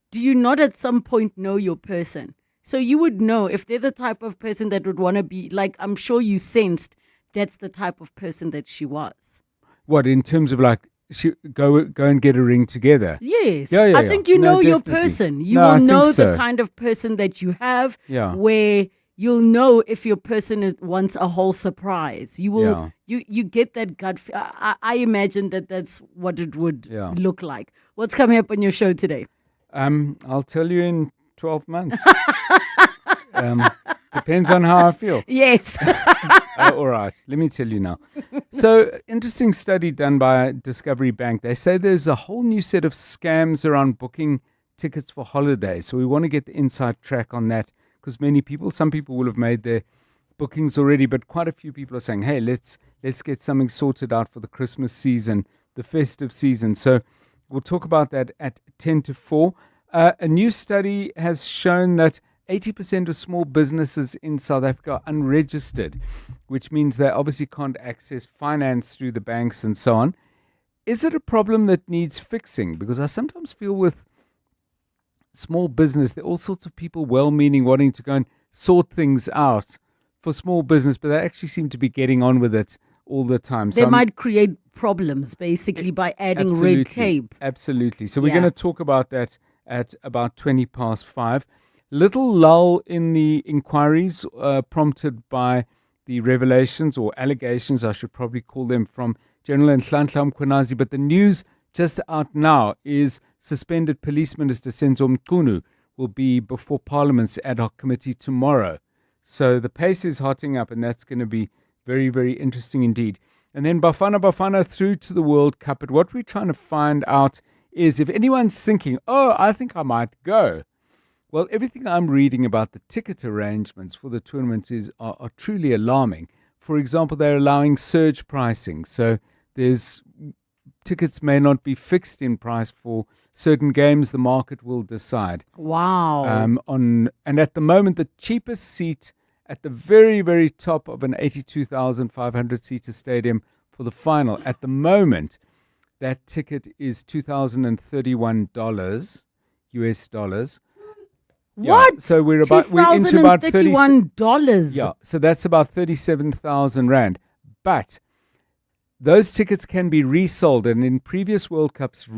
do you not at some point know your person? So you would know if they're the type of person that would want to be, like, I'm sure you sensed that's the type of person that she was. What, in terms of like, go and get a ring together? Yes. Yeah. I think you know your definitely. person. You will know the kind of person that you have, where you'll know if your person wants a whole surprise. You will, you get that gut. I imagine that's what it would look like. What's coming up on your show today? I'll tell you in 12 months. Depends on how I feel. Yes. All right. Let me tell you now. So, interesting study done by Discovery Bank. They say there's a whole new set of scams around booking tickets for holidays. So we want to get the inside track on that, because some people will have made their bookings already, but quite a few people are saying, hey, let's get something sorted out for the Christmas season, the festive season. So we'll talk about that at 10 to 4. A new study has shown that 80% of small businesses in South Africa are unregistered, which means they obviously can't access finance through the banks and so on. Is it a problem that needs fixing? Because I sometimes feel with small business, there are all sorts of people well-meaning, wanting to go and sort things out for small business, but they actually seem to be getting on with it all the time. They might create problems, basically, by adding red tape. Absolutely. So we're going to talk about that at about 20 past 5. Little lull in the inquiries prompted by the revelations or allegations, I should probably call them, from General Nhlanhla Mkhwanazi. But the news just out now is suspended Police Minister Senzo Mchunu will be before Parliament's ad hoc committee tomorrow. So the pace is hotting up, and that's going to be very, very interesting indeed. And then Bafana through to the World Cup. But what we're trying to find out is if anyone's thinking, I think I might go. Well, everything I'm reading about the ticket arrangements for the tournament are truly alarming. For example, they're allowing surge pricing. So tickets may not be fixed in price for certain games. The market will decide. Wow. And at the moment, the cheapest seat at the very, very top of an 82,500-seater stadium for the final, at the moment, that ticket is $2,031 US dollars. What? So we're into about $31. Yeah, so that's about 37,000 Rand. But those tickets can be resold, and in previous World Cups,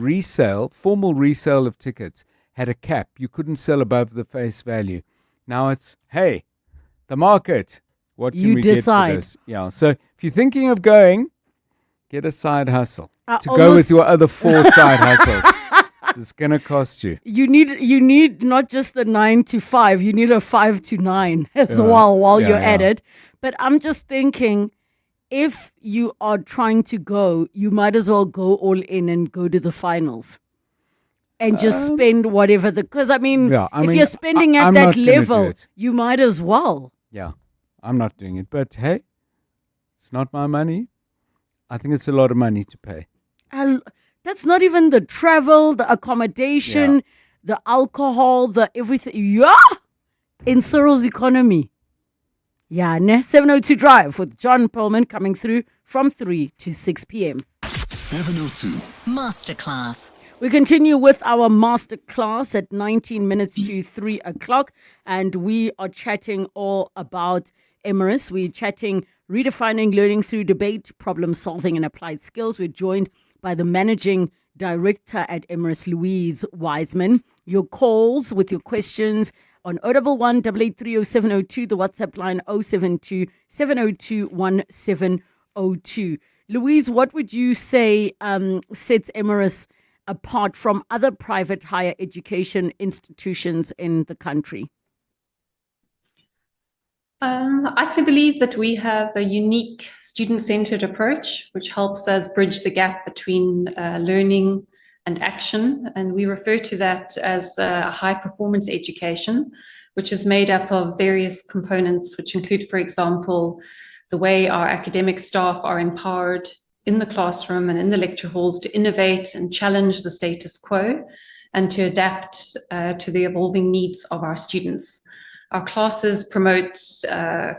formal resale of tickets had a cap. You couldn't sell above the face value. Now it's, hey, the market, what can we get for this? Yeah, so if you're thinking of going, get a side hustle to go with your other 4 side hustles. It's going to cost you. You need not just the 9 to 5, you need a 5 to 9 as well while you're at it. But I'm just thinking, if you are trying to go, you might as well go all in and go to the finals. And just spend whatever because if you're spending at that level, you might as well. Yeah, I'm not doing it. But hey, it's not my money. I think it's a lot of money to pay. That's not even the travel, the accommodation, the alcohol, the everything. Yeah, in Cyril's economy. Yeah, 702 Drive with John Perlman coming through from 3 to 6 p.m. 702 Masterclass. We continue with our masterclass at 19 minutes to 3 o'clock, and we are chatting all about Emiris. We're chatting redefining learning through debate, problem solving, and applied skills. We're joined by the managing director at Emiris, Louise Wiseman. Your calls with your questions on 011 883 0702, the WhatsApp line 072 702 1702. Louise, what would you say sets Emiris apart from other private higher education institutions in the country? I believe that we have a unique student-centered approach, which helps us bridge the gap between learning and action. And we refer to that as a high-performance education, which is made up of various components, which include, for example, the way our academic staff are empowered in the classroom and in the lecture halls to innovate and challenge the status quo and to adapt to the evolving needs of our students. Our classes promote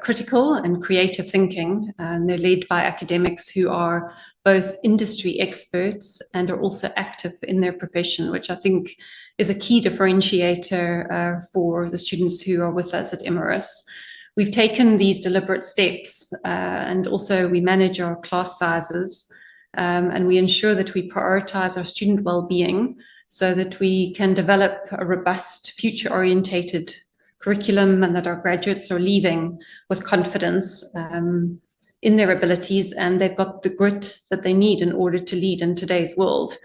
critical and creative thinking, and they're led by academics who are both industry experts and are also active in their profession, which I think is a key differentiator for the students who are with us at Emiris. We've taken these deliberate steps and also we manage our class sizes and we ensure that we prioritize our student well-being so that we can develop a robust, future-orientated curriculum and that our graduates are leaving with confidence in their abilities and they've got the grit that they need in order to lead in today's world.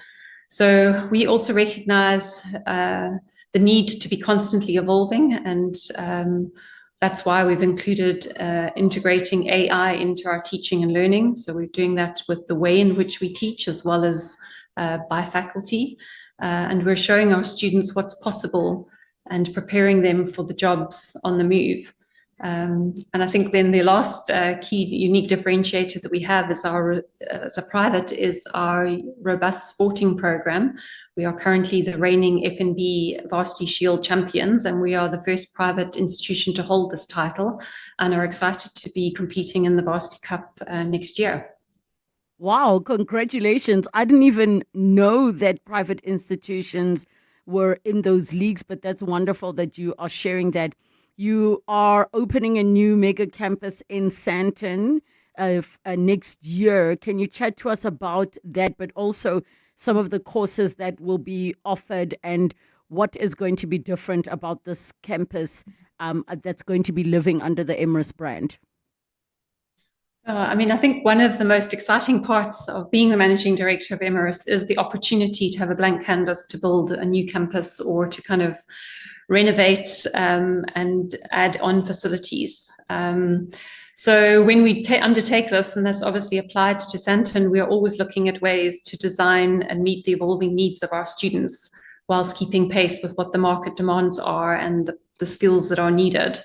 So we also recognize the need to be constantly evolving and that's why we've included integrating AI into our teaching and learning. So we're doing that with the way in which we teach as well as by faculty. And we're showing our students what's possible and preparing them for the jobs on the move. And I think then the last key unique differentiator that we have as a private is our robust sporting program. We are currently the reigning FNB Varsity Shield champions, and we are the first private institution to hold this title and are excited to be competing in the Varsity Cup next year. Wow, congratulations. I didn't even know that private institutions were in those leagues, but that's wonderful that you are sharing that. You are opening a new mega campus in Sandton next year. Can you chat to us about that, but also some of the courses that will be offered and what is going to be different about this campus that's going to be living under the Emiris brand? I think one of the most exciting parts of being the managing director of Emiris is the opportunity to have a blank canvas to build a new campus or to kind of renovate and add on facilities. So when we undertake this, and that's obviously applied to Sandton, we are always looking at ways to design and meet the evolving needs of our students whilst keeping pace with what the market demands are and the skills that are needed.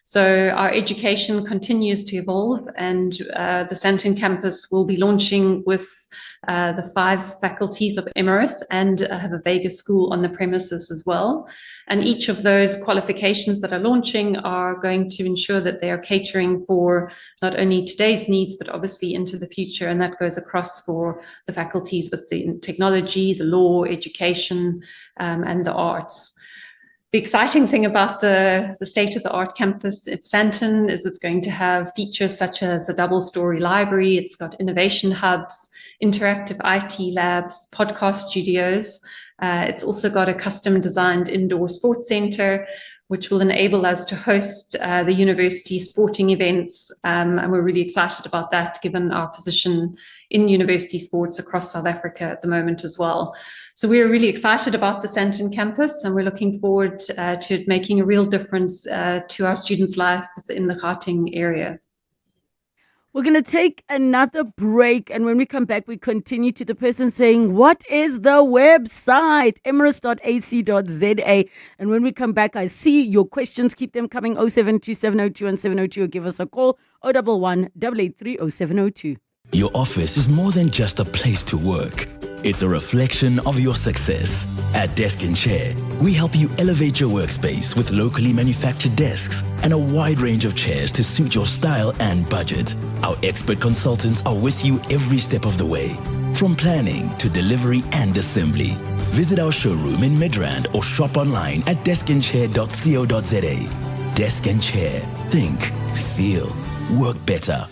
So our education continues to evolve and the Sandton campus will be launching with the 5 faculties of Emiris and have a Vega school on the premises as well. And each of those qualifications that are launching are going to ensure that they are catering for not only today's needs, but obviously into the future. And that goes across for the faculties with the technology, the law, education, and the arts. The exciting thing about the state-of-the-art campus at Sandton is it's going to have features such as a double-story library. It's got innovation hubs, interactive IT labs, podcast studios. It's also got a custom-designed indoor sports center. which will enable us to host the university sporting events. And we're really excited about that, given our position in university sports across South Africa at the moment as well. So we're really excited about the Sandton campus, and we're looking forward to it making a real difference to our students' lives in the Gauteng area. We're going to take another break, and when we come back, we continue to the person saying, what is the website? Emiris.ac.za. And when we come back, I see your questions. Keep them coming. 072 702 and 702, or give us a call. 011 883 0702. Your office is more than just a place to work. It's a reflection of your success. At Desk and Chair, we help you elevate your workspace with locally manufactured desks and a wide range of chairs to suit your style and budget. Our expert consultants are with you every step of the way, from planning to delivery and assembly. Visit our showroom in Midrand or shop online at deskandchair.co.za. Desk and Chair. Think, feel, work better.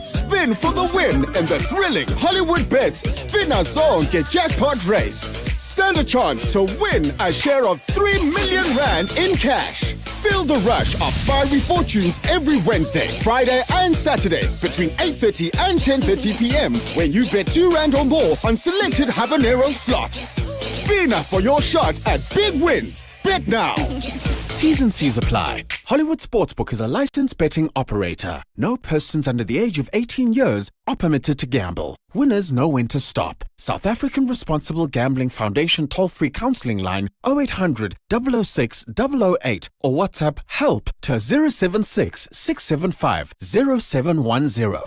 Spin for the win in the thrilling Hollywood Bets Spinner Zonke Jackpot Race. Stand a chance to win a share of 3 million rand in cash. Feel the rush of fiery fortunes every Wednesday, Friday and Saturday between 8:30 and 10:30 p.m. when you bet 2 rand or more on selected habanero slots. Spinner for your shot at big wins. Bet now. T's and C's apply. Hollywood Sportsbook is a licensed betting operator. No persons under the age of 18 years are permitted to gamble. Winners know when to stop. South African Responsible Gambling Foundation toll-free counselling line 0800 006 008 or WhatsApp help to 076 675 0710.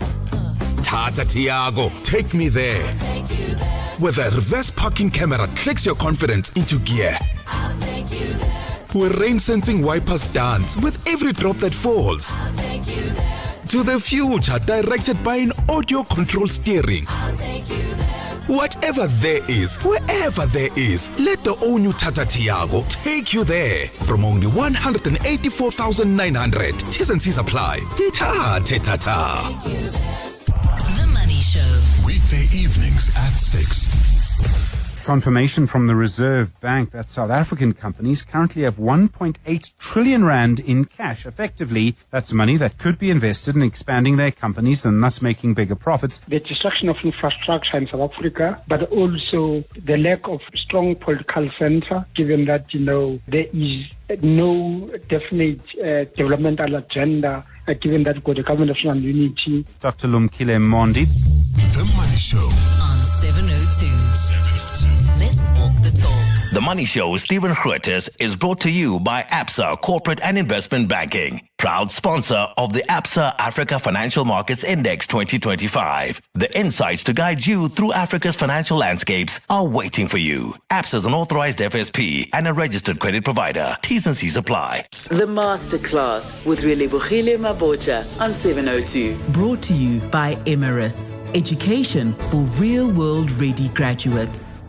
Tata Tiago, take me there. Where the reverse parking camera clicks your confidence into gear. I'll take you there. Where rain-sensing wipers dance with every drop that falls. I'll take you there. To the future directed by an audio-controlled steering. I'll take you there. Whatever there is, wherever there is, let the all-new Tata Tiago take you there. From only 184,900. T's and C's apply. Ta-ta-ta-ta. The Money Show. Weekday evenings at 6. Confirmation from the Reserve Bank that South African companies currently have 1.8 trillion rand in cash. Effectively, that's money that could be invested in expanding their companies and thus making bigger profits. The destruction of infrastructure in South Africa, but also the lack of strong political center, given that, there is no definite developmental agenda, given that we've got a government of national unity. Dr. Lumkile Mondi. The Money Show on 702. Let's walk the talk. The Money Show with Stephen Grootes is brought to you by ABSA Corporate and Investment Banking, proud sponsor of the ABSA Africa Financial Markets Index 2025. The insights to guide you through Africa's financial landscapes are waiting for you. ABSA is an authorized FSP and a registered credit provider. T's and C's apply. The Masterclass with Relebogile Mabotja on 702. Brought to you by Emiris. Education for real-world ready graduates.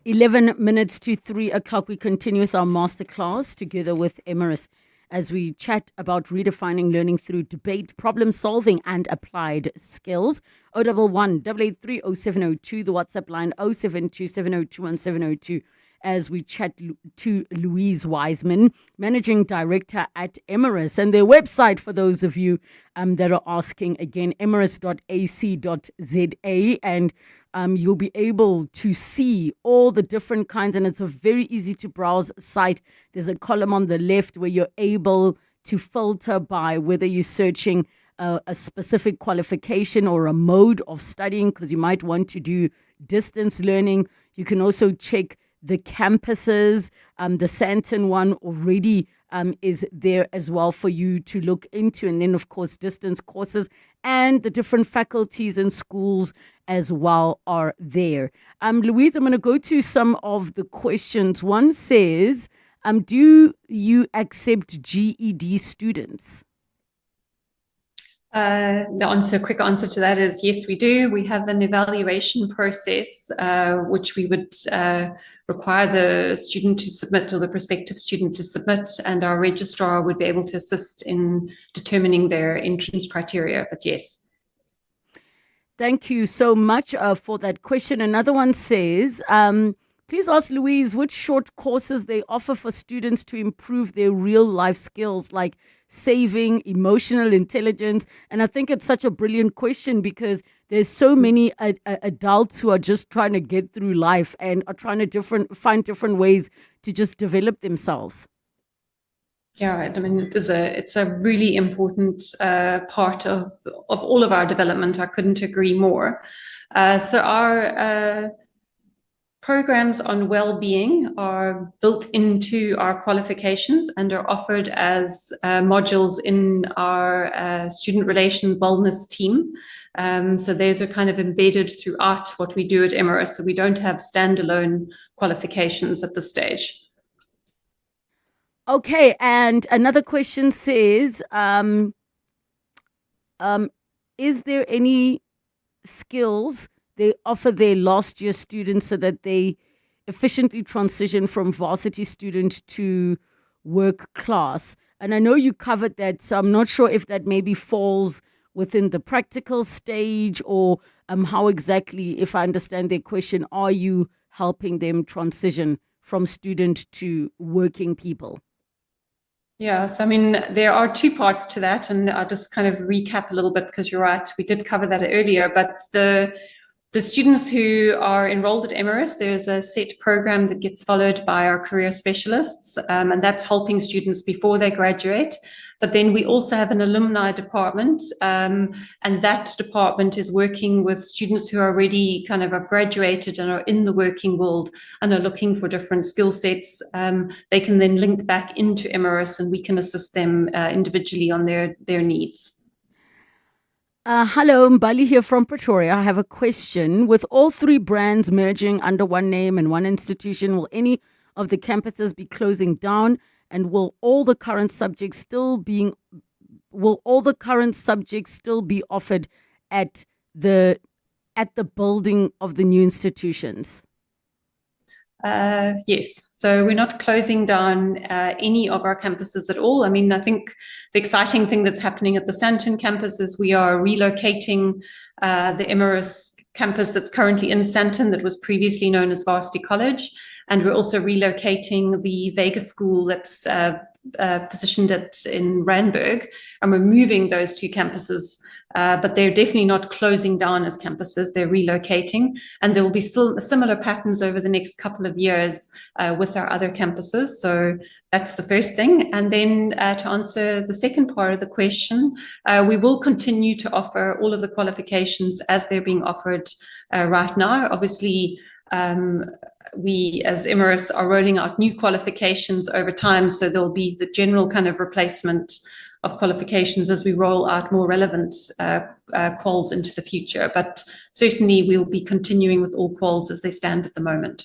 11 minutes to 3 o'clock. We continue with our masterclass together with Emiris as we chat about redefining learning through debate, problem solving and applied skills. 011 883 0702, the WhatsApp line 072 702 and 702. As we chat to Louise Wiseman, Managing Director at Emiris, and their website for those of you that are asking, again, emiris.ac.za, and you'll be able to see all the different kinds, and it's a very easy to browse site. There's a column on the left where you're able to filter by whether you're searching a specific qualification or a mode of studying, because you might want to do distance learning. You can also check the campuses. The Sandton one already is there as well for you to look into. And then, of course, distance courses and the different faculties and schools as well are there. Louise, I'm going to go to some of the questions. One says, do you accept GED students? The quick answer to that is yes, we do. We have an evaluation process, which we would require the student to submit, or the prospective student to submit, and our registrar would be able to assist in determining their entrance criteria. But yes. Thank you so much for that question. Another one says, Please ask Louise which short courses they offer for students to improve their real life skills like saving, emotional intelligence. And I think it's such a brilliant question because there's so many adults who are just trying to get through life and are trying to find different ways to just develop themselves. Yeah, I mean, it's a really important part of all of our development. I couldn't agree more. So our programs on well-being are built into our qualifications and are offered as modules in our student relation wellness team. So those are kind of embedded throughout what we do at Emiris. So we don't have standalone qualifications at this stage. Okay, and another question says, is there any skills they offer their last year students so that they efficiently transition from varsity student to work class? And I know you covered that, so I'm not sure if that maybe falls within the practical stage or how exactly, if I understand their question, are you helping them transition from student to working people? Yes, I mean, there are two parts to that, and I'll just kind of recap a little bit because you're right, we did cover that earlier, but the students who are enrolled at Emiris, there's a set program that gets followed by our career specialists, and that's helping students before they graduate. But then we also have an alumni department, and that department is working with students who are already kind of have graduated and are in the working world and are looking for different skill sets. They can then link back into Emiris and we can assist them individually on their needs. Hello, Mbali here from Pretoria. I have a question. With all three brands merging under one name and one institution, will any of the campuses be closing down? And will all the current subjects still be offered at the building of the new institutions? Yes, so we're not closing down any of our campuses at all. I mean, I think the exciting thing that's happening at the Sandton campus is we are relocating the Emiris campus that's currently in Sandton that was previously known as Varsity College. And we're also relocating the Vega School that's positioned in Randburg. And we're moving those two campuses, but they're definitely not closing down as campuses. They're relocating. And there will be still similar patterns over the next couple of years with our other campuses. So that's the first thing. And then to answer the second part of the question, we will continue to offer all of the qualifications as they're being offered right now. Obviously, we as Emiris are rolling out new qualifications over time, so there'll be the general kind of replacement of qualifications as we roll out more relevant quals into the future. But certainly we'll be continuing with all quals as they stand at the moment.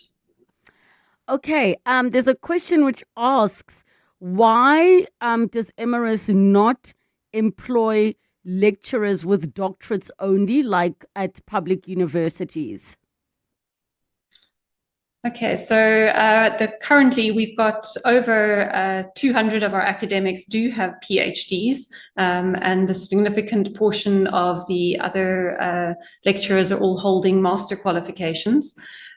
Okay, there's a question which asks, why does Emiris not employ lecturers with doctorates only, like at public universities? Okay, so currently we've got over 200 of our academics do have PhDs, and the significant portion of the other lecturers are all holding master qualifications.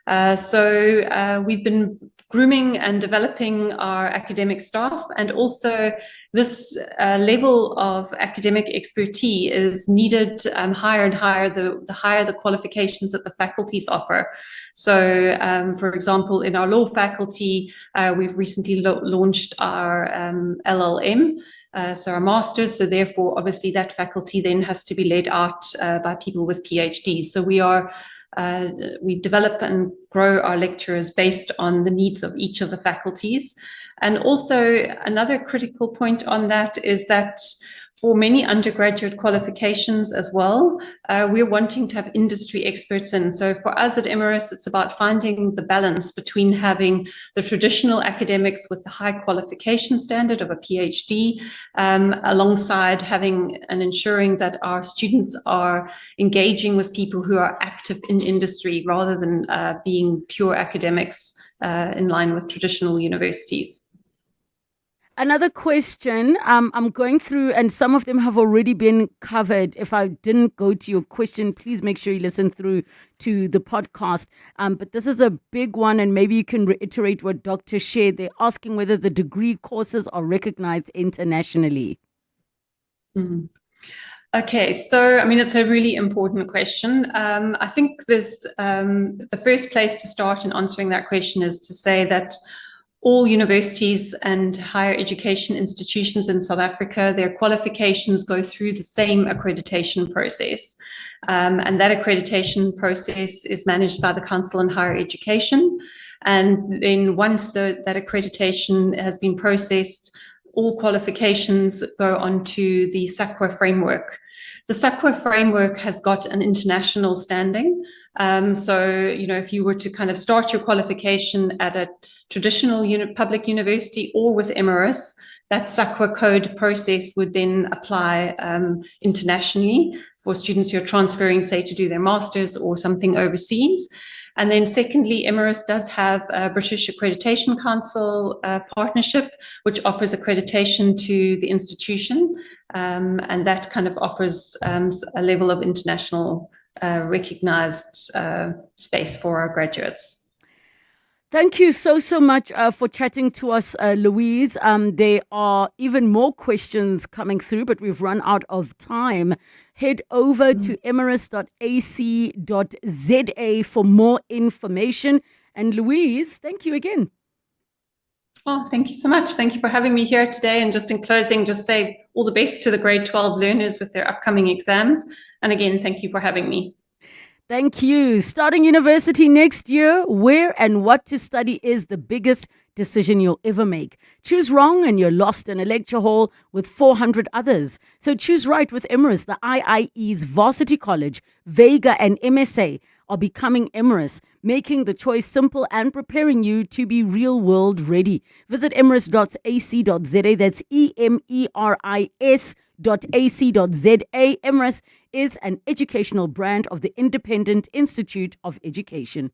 So we've been grooming and developing our academic staff, and also this level of academic expertise is needed higher and higher, the higher the qualifications that the faculties offer. So, for example, in our law faculty, we've recently launched our LLM, so our masters. So therefore, obviously, that faculty then has to be led out by people with PhDs. So we develop and grow our lecturers based on the needs of each of the faculties. And also another critical point on that is that for many undergraduate qualifications as well, we're wanting to have industry experts in. So for us at Emiris, it's about finding the balance between having the traditional academics with the high qualification standard of a PhD, alongside having and ensuring that our students are engaging with people who are active in industry rather than being pure academics in line with traditional universities. Another question, I'm going through, and some of them have already been covered. If I didn't go to your question, please make sure you listen through to the podcast. But this is a big one, and maybe you can reiterate what Dr. shared. They're asking whether the degree courses are recognized internationally. Mm. Okay, so I mean, it's a really important question. I think this the first place to start in answering that question is to say that all universities and higher education institutions in South Africa, their qualifications go through the same accreditation process. And that accreditation process is managed by the Council on Higher Education. And then once that accreditation has been processed, all qualifications go onto the SAQA framework. The SAQA framework has got an international standing. So, you know, if you were to kind of start your qualification at a traditional public university or with Emiris, that SAQA code process would then apply internationally for students who are transferring, say, to do their masters or something overseas. And then secondly, Emiris does have a British Accreditation Council partnership, which offers accreditation to the institution. And that kind of offers a level of international recognized space for our graduates. Thank you so much for chatting to us, Louise. There are even more questions coming through, but we've run out of time. Head over to emiris.ac.za for more information. And Louise, thank you again. Oh, thank you so much. Thank you for having me here today. And just in closing, just say all the best to the grade 12 learners with their upcoming exams. And again, thank you for having me. Thank you. Starting university next year, where and what to study is the biggest decision you'll ever make. Choose wrong and you're lost in a lecture hall with 400 others. So choose right with Emiris. The IIE's Varsity College, Vega and MSA are becoming Emiris, making the choice simple and preparing you to be real world ready. Visit emiris.ac.za. That's EMERIS.ac.za. Emiris is an educational brand of the Independent Institute of Education.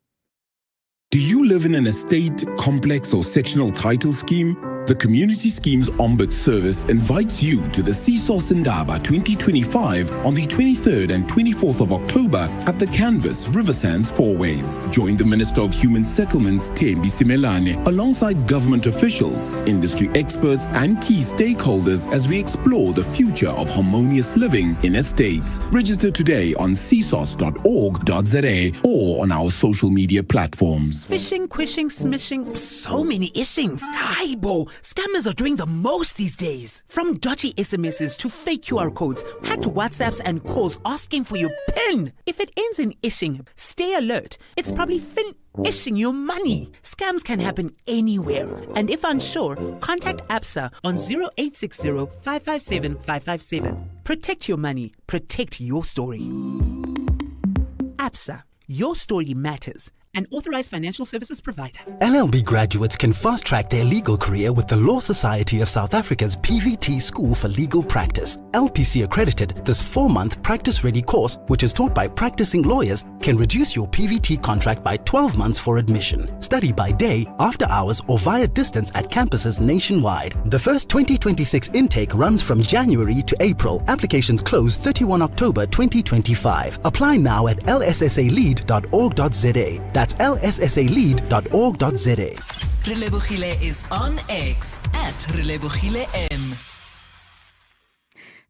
Do you live in an estate, complex or sectional title scheme? The Community Schemes Ombud Service invites you to the Seesaw Sindaba 2025 on the 23rd and 24th of October at the Canvas Riversands Fourways. Join the Minister of Human Settlements, Thembi Simelane, alongside government officials, industry experts and key stakeholders as we explore the future of harmonious living in estates. Register today on seesaws.org.za or on our social media platforms. Fishing, quishing, smishing, so many ishings. Aibo, scammers are doing the most these days. From dodgy SMSs to fake QR codes, hacked WhatsApps and calls asking for your PIN. If it ends in ishing, stay alert. It's probably ishing your money. Scams can happen anywhere. And if unsure, contact ABSA on 0860 557 557. Protect your money. Protect your story. ABSA. Your story matters. An authorized financial services provider. LLB graduates can fast-track their legal career with the Law Society of South Africa's PVT School for Legal Practice. LPC accredited, this 4-month practice-ready course, which is taught by practicing lawyers, can reduce your PVT contract by 12 months for admission. Study by day, after hours, or via distance at campuses nationwide. The first 2026 intake runs from January to April. Applications close 31 October 2025. Apply now at lssalead.org.za. That's lssalead.org.za. Relebogile is on X at Relebogile M.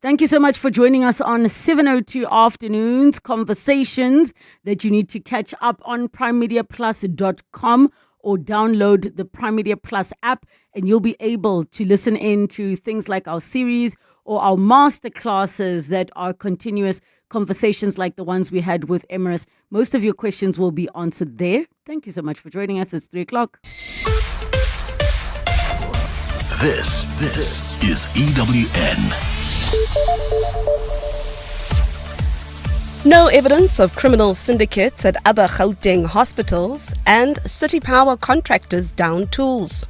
Thank you so much for joining us on 702 Afternoons, conversations that you need to catch up on primemediaplus.com or download the Prime Media Plus app, and you'll be able to listen in to things like our series or our masterclasses that are continuous conversations like the ones we had with Emiris. Most of your questions will be answered there. Thank you so much for joining us. It's 3 o'clock. This is EWN. No evidence of criminal syndicates at other Gauteng hospitals, and City Power contractors down tools.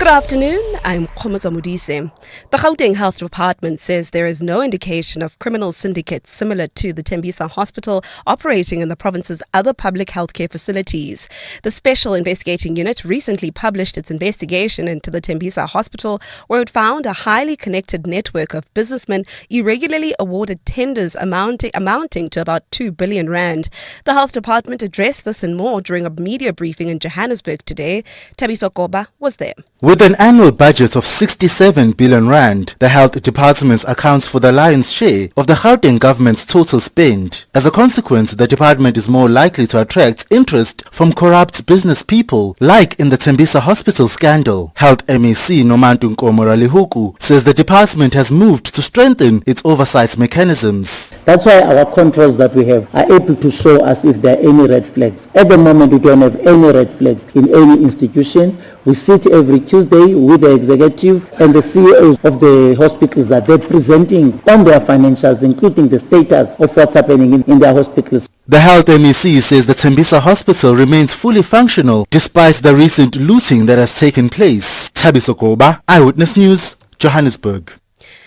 Good afternoon, I'm Khomoza Modise. The Gauteng Health Department says there is no indication of criminal syndicates similar to the Tembisa Hospital operating in the province's other public healthcare facilities. The Special Investigating Unit recently published its investigation into the Tembisa Hospital, where it found a highly connected network of businessmen irregularly awarded tenders amounting to about 2 billion rand. The Health Department addressed this and more during a media briefing in Johannesburg today. Tabiso Koba was there. With an annual budget of 67 billion rand, the Health Department accounts for the lion's share of the Gauteng government's total spend. As a consequence, the department is more likely to attract interest from corrupt business people, like in the Tembisa Hospital scandal. Health MEC Nomantu Nkomoralihuku says the department has moved to strengthen its oversight mechanisms. That's why our controls that we have are able to show us if there are any red flags. At the moment, we don't have any red flags in any institution. We sit every Tuesday with the executive and the CEOs of the hospitals that they're presenting on their financials, including the status of what's happening in their hospitals. The Health MEC says the Tembisa Hospital remains fully functional despite the recent looting that has taken place. Tabiso Koba, Eyewitness News, Johannesburg.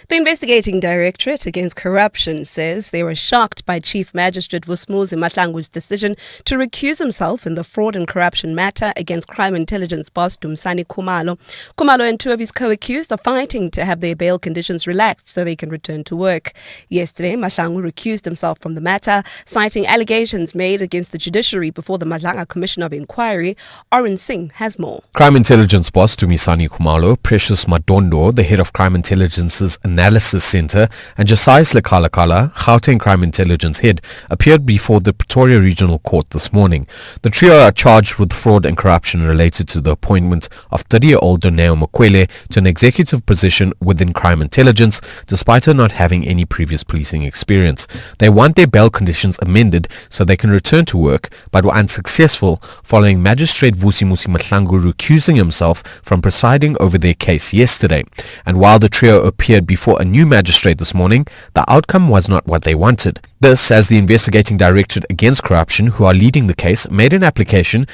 The Investigating Directorate Against Corruption says they were shocked by Chief Magistrate Vusmuzi Mahlangu's decision to recuse himself in the fraud and corruption matter against crime intelligence boss Dumsani Khumalo. Khumalo and two of his co-accused are fighting to have their bail conditions relaxed so they can return to work. Yesterday, Mahlangu recused himself from the matter, citing allegations made against the judiciary before the Madlanga Commission of Inquiry. Oren Singh has more. Crime intelligence boss Dumisani Khumalo, Precious Madondo, the head of Crime Intelligence's Analysis Center, and Josias Lekalakala, Gauteng Crime Intelligence head, appeared before the Pretoria Regional Court this morning. The trio are charged with fraud and corruption related to the appointment of 30-year-old Doneo Mokwele to an executive position within crime intelligence, despite her not having any previous policing experience. They want their bail conditions amended so they can return to work, but were unsuccessful following Magistrate Vusimusi Mahlangu recusing himself from presiding over their case yesterday. And while the trio appeared before a new magistrate this morning, the outcome was not what they wanted. This as the Investigating Directorate Against Corruption, who are leading the case, made an application